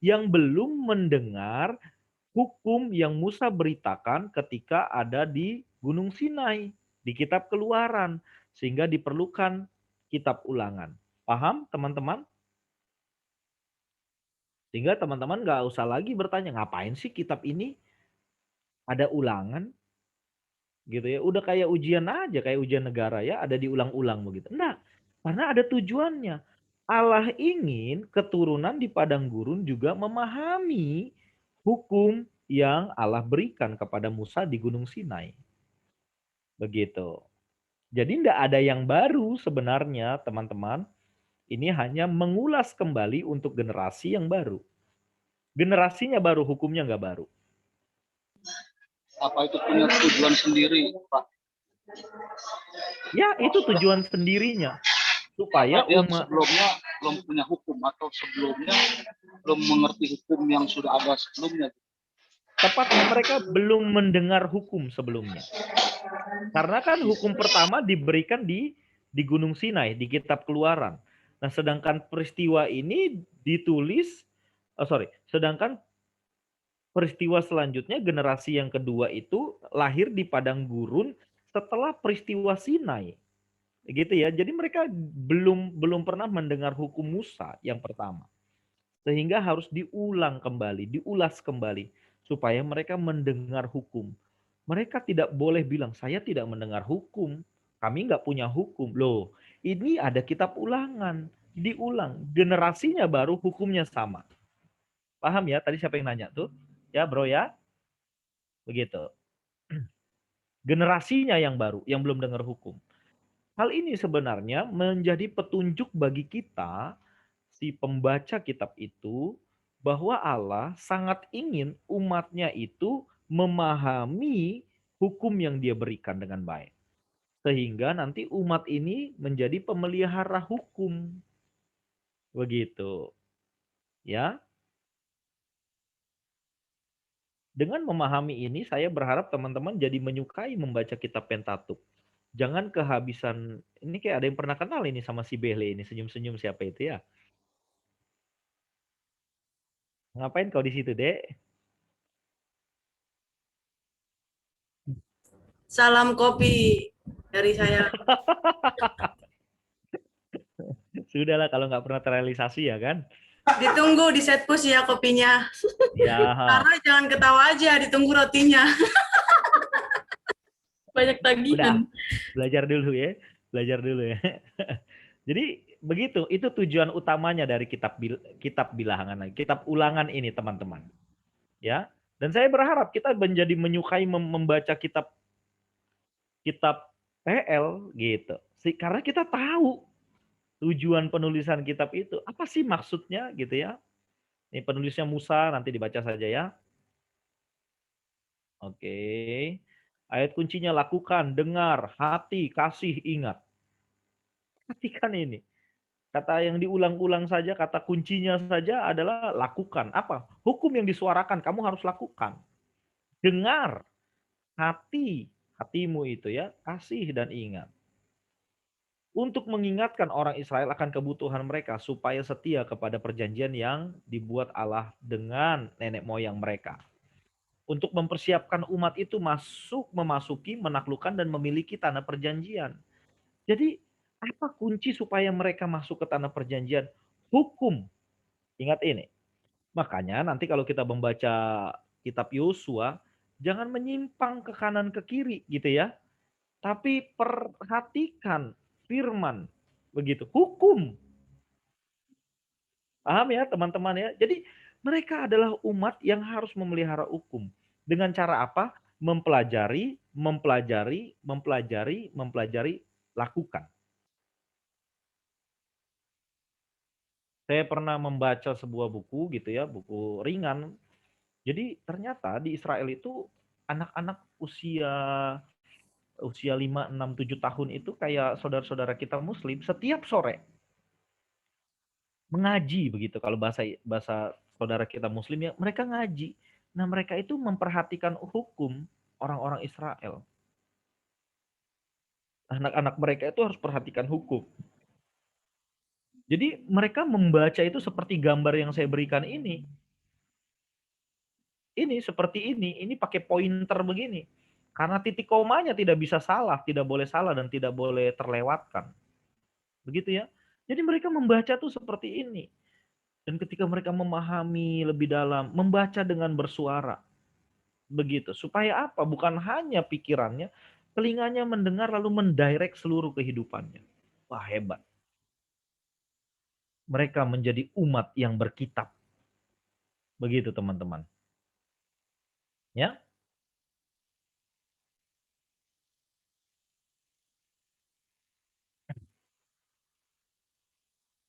yang belum mendengar hukum yang Musa beritakan ketika ada di Gunung Sinai, di kitab Keluaran, sehingga diperlukan kitab Ulangan. Paham teman-teman? Sehingga teman-teman nggak usah lagi bertanya, ngapain sih kitab ini ada ulangan? Gitu ya, udah kayak ujian aja, kayak ujian negara ya, ada diulang-ulang begitu. Nah, karena ada tujuannya. Allah ingin keturunan di padang gurun juga memahami hukum yang Allah berikan kepada Musa di Gunung Sinai. Begitu. Jadi tidak ada yang baru sebenarnya teman-teman. Ini hanya mengulas kembali untuk generasi yang baru. Generasinya baru, hukumnya nggak baru. Apa itu punya tujuan sendiri, Pak? Ya, itu tujuan sendirinya. Supaya Dia umat sebelumnya belum punya hukum atau sebelumnya belum mengerti hukum yang sudah ada sebelumnya. tepatnya mereka belum mendengar hukum sebelumnya. Karena kan hukum pertama diberikan di Gunung Sinai, di kitab Keluaran. Nah, sedangkan peristiwa ini ditulis, sedangkan peristiwa selanjutnya generasi yang kedua itu lahir di padang gurun setelah peristiwa Sinai. Gitu ya. Jadi mereka belum pernah mendengar hukum Musa yang pertama. Sehingga harus diulang kembali, diulas kembali supaya mereka mendengar hukum. Mereka tidak boleh bilang, saya tidak mendengar hukum, kami nggak punya hukum. Loh, ini ada kitab Ulangan, diulang. Generasinya baru, hukumnya sama. Paham ya? Tadi siapa yang nanya tuh? Ya bro ya? Begitu. Generasinya yang baru, yang belum dengar hukum. Hal ini sebenarnya menjadi petunjuk bagi kita, si pembaca kitab itu, bahwa Allah sangat ingin umatnya itu memahami hukum yang dia berikan dengan baik. Sehingga nanti umat ini menjadi pemelihara hukum. Begitu. Ya. Dengan memahami ini, saya berharap teman-teman jadi menyukai membaca kitab Pentatuk. Jangan kehabisan, ini kayak ada yang pernah kenal ini sama si Behle ini, senyum-senyum siapa itu ya. Ngapain kau di situ, Dek? Salam kopi dari saya. Sudahlah kalau nggak pernah terrealisasi ya kan. Ditunggu di set push ya kopinya. Ya. Karena jangan ketawa aja, ditunggu rotinya. Banyak Udah, tagihan. belajar dulu ya. Belajar dulu ya. Jadi begitu, itu tujuan utamanya dari kitab bilangan, kitab ulangan ini teman-teman. Ya. Dan saya berharap kita menjadi menyukai membaca kitab PL gitu. Karena kita tahu tujuan penulisan kitab itu. Apa sih maksudnya gitu ya. Ini penulisnya Musa, nanti dibaca saja ya. Oke. Ayat kuncinya lakukan, dengar, hati, kasih, ingat. Perhatikan ini. Kata yang diulang-ulang saja, kata kuncinya saja adalah lakukan. Apa? Hukum yang disuarakan, kamu harus lakukan. Dengar, hatimu itu ya, kasih dan ingat. Untuk mengingatkan orang Israel akan kebutuhan mereka supaya setia kepada perjanjian yang dibuat Allah dengan nenek moyang mereka. Untuk mempersiapkan umat itu memasuki, menaklukkan dan memiliki tanah perjanjian. Jadi apa kunci supaya mereka masuk ke tanah perjanjian? Hukum. Ingat ini. Makanya nanti kalau kita membaca kitab Yosua, jangan menyimpang ke kanan ke kiri gitu ya. Tapi perhatikan firman, begitu. Hukum. Paham ya teman-teman ya? Jadi mereka adalah umat yang harus memelihara hukum. Dengan cara apa? Mempelajari, mempelajari, mempelajari, mempelajari, lakukan. Saya pernah membaca sebuah buku gitu ya, buku ringan. Jadi ternyata di Israel itu anak-anak usia 5, 6, 7 tahun itu kayak saudara-saudara kita muslim setiap sore mengaji begitu. Kalau bahasa bahasa saudara kita muslim ya, mereka ngaji. Nah, mereka itu memperhatikan hukum orang-orang Israel. Anak-anak mereka itu harus perhatikan hukum. Jadi mereka membaca itu seperti gambar yang saya berikan ini. Ini seperti ini pakai pointer begini. Karena titik komanya tidak bisa salah, tidak boleh salah dan tidak boleh terlewatkan. Begitu ya. Jadi mereka membaca tuh seperti ini. Dan ketika mereka memahami lebih dalam, membaca dengan bersuara. Begitu. Supaya apa? Bukan hanya pikirannya, telinganya mendengar lalu mendirect seluruh kehidupannya. Wah, hebat. Mereka menjadi umat yang berkitab. Begitu teman-teman. Ya.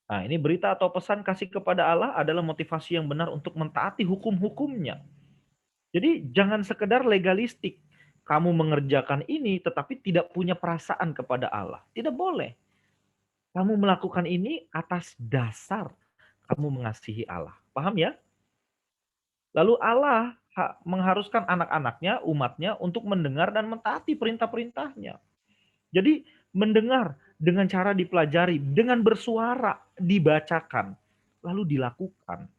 Nah, ini berita atau pesan kasih kepada Allah adalah motivasi yang benar untuk mentaati hukum-hukumnya. Jadi jangan sekedar legalistik. Kamu mengerjakan ini tetapi tidak punya perasaan kepada Allah. Tidak boleh. Kamu melakukan ini atas dasar kamu mengasihi Allah. Paham ya? Lalu Allah mengharuskan anak-anaknya, umatnya untuk mendengar dan mentaati perintah-perintahnya. Jadi mendengar dengan cara dipelajari, dengan bersuara, dibacakan, lalu dilakukan.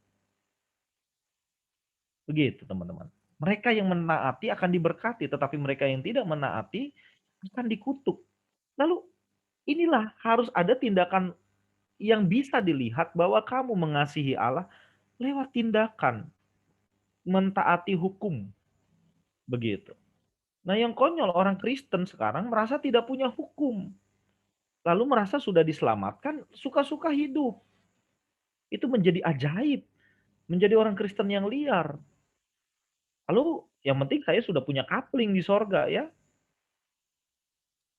Begitu teman-teman. Mereka yang menaati akan diberkati, tetapi mereka yang tidak menaati akan dikutuk. Lalu inilah harus ada tindakan yang bisa dilihat bahwa kamu mengasihi Allah lewat tindakan, mentaati hukum. Begitu. Nah yang konyol orang Kristen sekarang merasa tidak punya hukum. Lalu merasa sudah diselamatkan, suka-suka hidup. Itu menjadi ajaib. Menjadi orang Kristen yang liar. Lalu yang penting saya sudah punya kapling di sorga ya.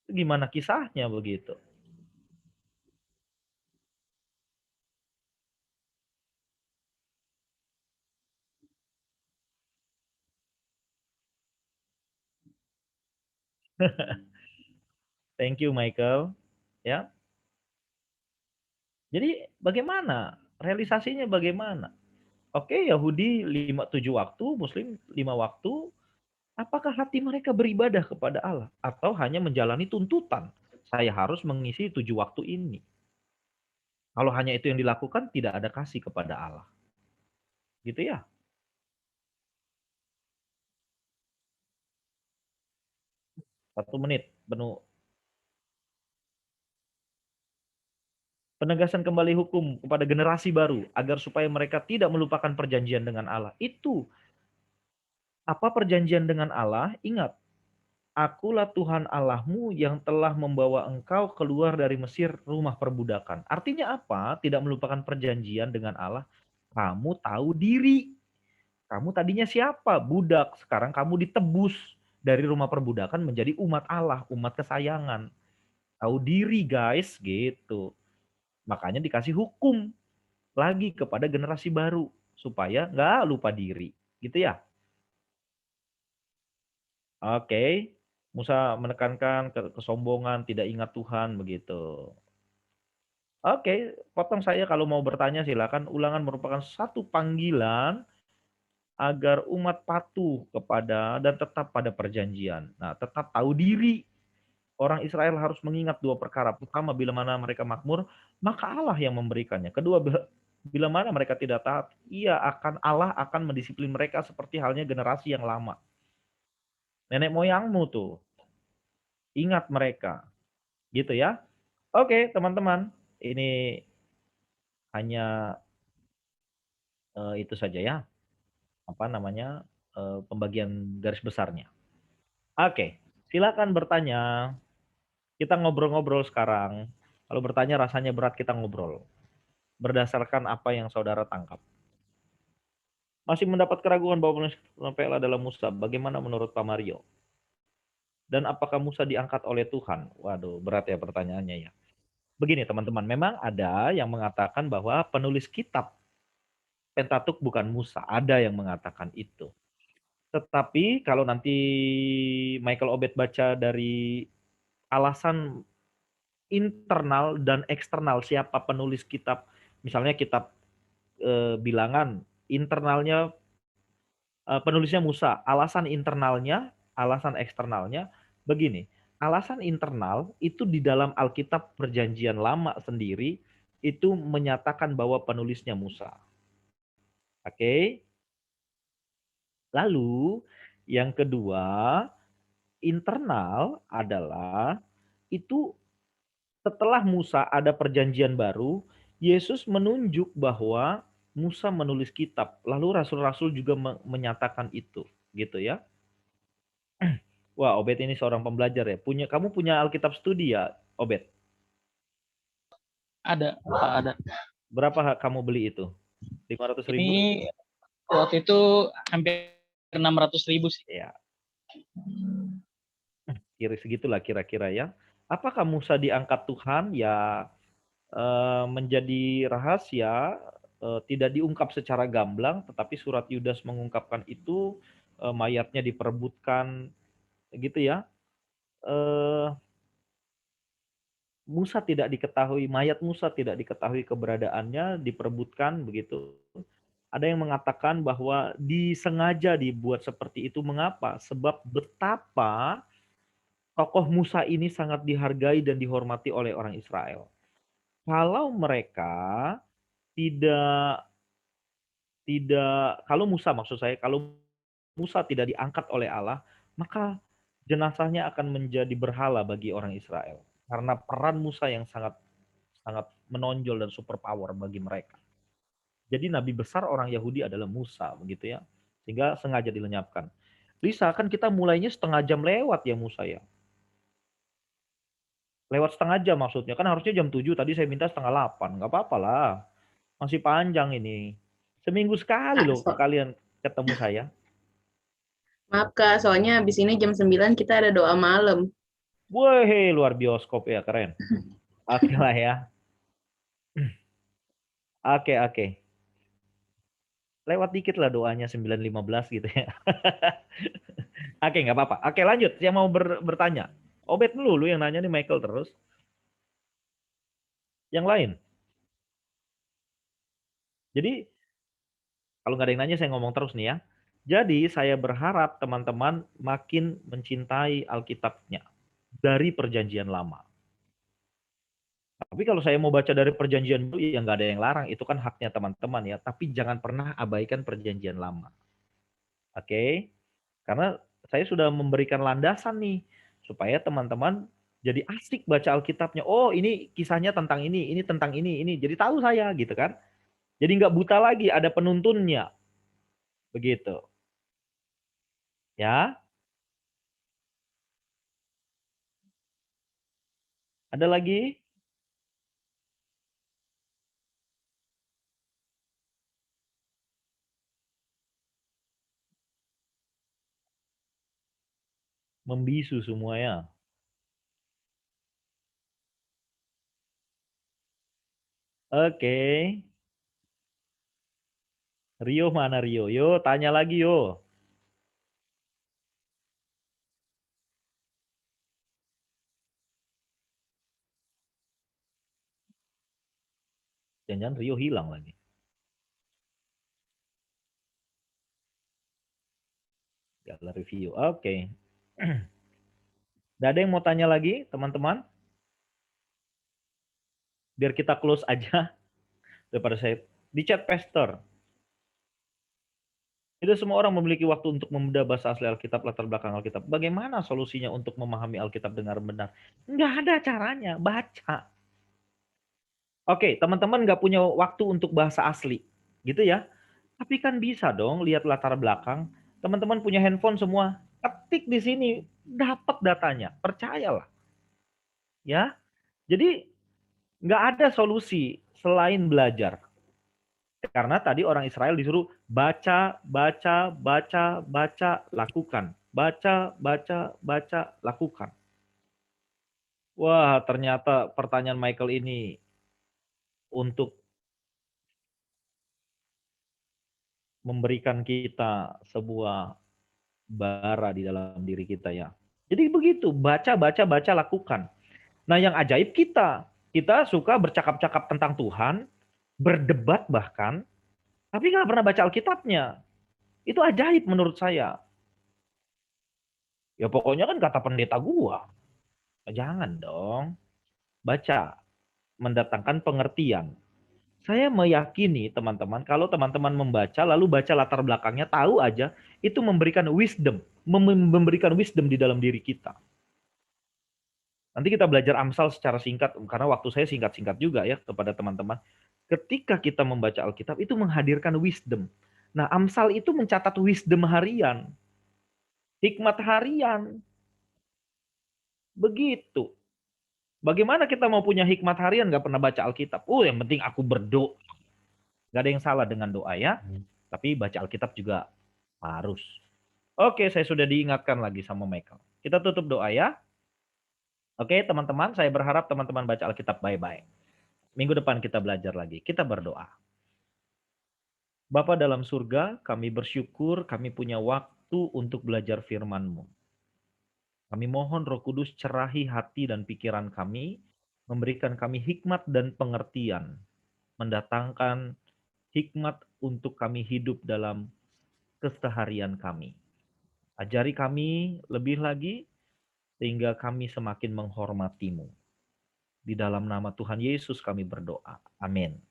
Gimana kisahnya begitu? Thank you Michael. Ya. Jadi bagaimana? Realisasinya bagaimana? Oke, Yahudi 7 waktu, Muslim 5 waktu. Apakah hati mereka beribadah kepada Allah atau hanya menjalani tuntutan? Saya harus mengisi 7 waktu ini. Kalau hanya itu yang dilakukan, tidak ada kasih kepada Allah. Gitu ya. Satu menit penuh. Penegasan kembali hukum kepada generasi baru agar supaya mereka tidak melupakan perjanjian dengan Allah. Itu apa perjanjian dengan Allah? Ingat, akulah Tuhan Allahmu yang telah membawa engkau keluar dari Mesir, rumah perbudakan. Artinya apa? Tidak melupakan perjanjian dengan Allah. Kamu tahu diri. Kamu tadinya siapa? Budak. Sekarang kamu ditebus dari rumah perbudakan menjadi umat Allah, umat kesayangan. Tahu diri guys, gitu. Makanya dikasih hukum lagi kepada generasi baru supaya nggak lupa diri, gitu ya. Oke. Musa menekankan kesombongan, tidak ingat Tuhan begitu. Oke, potong saya kalau mau bertanya silakan. Ulangan merupakan satu panggilan agar umat patuh kepada dan tetap pada perjanjian. Nah, tetap tahu diri. Orang Israel harus mengingat dua perkara. Pertama, bila mana mereka makmur, maka Allah yang memberikannya. Kedua, bila mana mereka tidak taat, Allah akan mendisiplin mereka seperti halnya generasi yang lama. Nenek moyangmu tuh, ingat mereka. Gitu ya. Oke, teman-teman. Ini hanya itu saja ya. Apa namanya? Pembagian garis besarnya. Oke, silakan bertanya. Kita ngobrol-ngobrol sekarang. Kalau bertanya rasanya berat, kita ngobrol. Berdasarkan apa yang saudara tangkap. Masih mendapat keraguan bahwa penulis adalah Musa. Bagaimana menurut Pak Mario? Dan apakah Musa diangkat oleh Tuhan? Waduh, berat ya pertanyaannya ya. Begini teman-teman, memang ada yang mengatakan bahwa penulis kitab Pentatuk bukan Musa. Ada yang mengatakan itu. Tetapi kalau nanti Michael Obed baca dari alasan internal dan eksternal siapa penulis kitab, misalnya kitab bilangan, internalnya penulisnya Musa, alasan internalnya, alasan eksternalnya begini. Alasan internal itu di dalam Alkitab Perjanjian Lama sendiri itu menyatakan bahwa penulisnya Musa. Oke. Lalu yang kedua, internal adalah itu setelah Musa ada perjanjian baru, Yesus menunjuk bahwa Musa menulis kitab. Lalu rasul-rasul juga menyatakan itu, gitu ya. Wah, Obed ini seorang pembelajar ya. Kamu punya Alkitab Studi ya, Obed? Ada, Pak, ada. Berapa kamu beli itu? 500.000? Ini waktu itu hampir 600.000 sih. Ya. Kira segitulah kira-kira ya. Apakah Musa diangkat Tuhan? Ya, menjadi rahasia, tidak diungkap secara gamblang, tetapi surat Yudas mengungkapkan itu, mayatnya diperebutkan, gitu ya. Musa tidak diketahui, mayat Musa tidak diketahui keberadaannya, diperebutkan begitu. Ada yang mengatakan bahwa disengaja dibuat seperti itu. Mengapa? Sebab betapa tokoh Musa ini sangat dihargai dan dihormati oleh orang Israel. Kalau mereka tidak kalau Musa maksud saya, kalau Musa tidak diangkat oleh Allah, maka jenazahnya akan menjadi berhala bagi orang Israel. Karena peran Musa yang sangat sangat menonjol dan super power bagi mereka. Jadi nabi besar orang Yahudi adalah Musa, begitu ya. Sehingga sengaja dilenyapkan. Lisa, kan kita mulainya setengah jam lewat ya Musa ya. Lewat setengah jam maksudnya. Kan harusnya jam 7, tadi saya minta setengah 8. Nggak apa-apa lah. Masih panjang ini. Seminggu sekali loh kalian ketemu saya. Maaf Kak, soalnya habis ini jam 9 kita ada doa malam. Wah, luar bioskop ya, keren. Oke lah ya. Oke. Lewat dikit lah doanya 9.15 gitu ya. Oke, nggak apa-apa. Oke, lanjut. Yang mau bertanya. Obed dulu yang nanya nih, Michael terus. Yang lain. Jadi, kalau nggak ada yang nanya, saya ngomong terus nih ya. Jadi, saya berharap teman-teman makin mencintai Alkitabnya dari perjanjian lama. Tapi kalau saya mau baca dari perjanjian baru, ya nggak ada yang larang. Itu kan haknya teman-teman ya. Tapi jangan pernah abaikan perjanjian lama. Oke? Karena saya sudah memberikan landasan nih. Supaya teman-teman jadi asik baca Alkitabnya. Oh, ini kisahnya tentang ini tentang ini. Jadi tahu saya gitu kan. Jadi nggak buta lagi, ada penuntunnya. Begitu. Ya. Ada lagi? Membisu semuanya. Oke. Rio mana Rio? Yo, tanya lagi yo. Jangan-jangan Rio hilang lagi. Galeri view. Oke. Nggak ada yang mau tanya lagi, teman-teman? Biar kita close aja daripada saya di chat pastor. Tidak semua orang memiliki waktu untuk membedah bahasa asli Alkitab, latar belakang Alkitab. Bagaimana solusinya untuk memahami Alkitab dengan benar? Nggak ada caranya, baca. Oke, teman-teman nggak punya waktu untuk bahasa asli, gitu ya. Tapi kan bisa dong lihat latar belakang. Teman-teman punya handphone semua, ketik di sini, dapat datanya. Percayalah. Ya, jadi nggak ada solusi selain belajar. Karena tadi orang Israel disuruh baca, baca, baca, baca, lakukan. Baca, baca, baca, lakukan. Wah, ternyata pertanyaan Michael ini untuk memberikan kita sebuah bara di dalam diri kita ya. Jadi begitu, baca, baca, baca, lakukan. Nah yang ajaib kita suka bercakap-cakap tentang Tuhan, berdebat bahkan, tapi nggak pernah baca Alkitabnya. Itu ajaib menurut saya. Ya pokoknya kan kata pendeta gua. Jangan dong. Baca, mendatangkan pengertian. Saya meyakini teman-teman, kalau teman-teman membaca, lalu baca latar belakangnya, tahu aja, itu memberikan wisdom. Memberikan wisdom di dalam diri kita. Nanti kita belajar Amsal secara singkat, karena waktu saya singkat-singkat juga ya kepada teman-teman. Ketika kita membaca Alkitab, itu menghadirkan wisdom. Nah, Amsal itu mencatat wisdom harian. Hikmat harian. Begitu. Bagaimana kita mau punya hikmat harian nggak pernah baca Alkitab? Yang penting aku berdoa. Nggak ada yang salah dengan doa ya. Tapi baca Alkitab juga harus. Oke, saya sudah diingatkan lagi sama Michael. Kita tutup doa ya. Oke, teman-teman, saya berharap teman-teman baca Alkitab baik-baik. Minggu depan kita belajar lagi. Kita berdoa. Bapa dalam surga, kami bersyukur kami punya waktu untuk belajar firman-Mu. Kami mohon Roh Kudus cerahi hati dan pikiran kami, memberikan kami hikmat dan pengertian, mendatangkan hikmat untuk kami hidup dalam keseharian kami. Ajari kami lebih lagi, sehingga kami semakin menghormati-Mu. Di dalam nama Tuhan Yesus kami berdoa. Amin.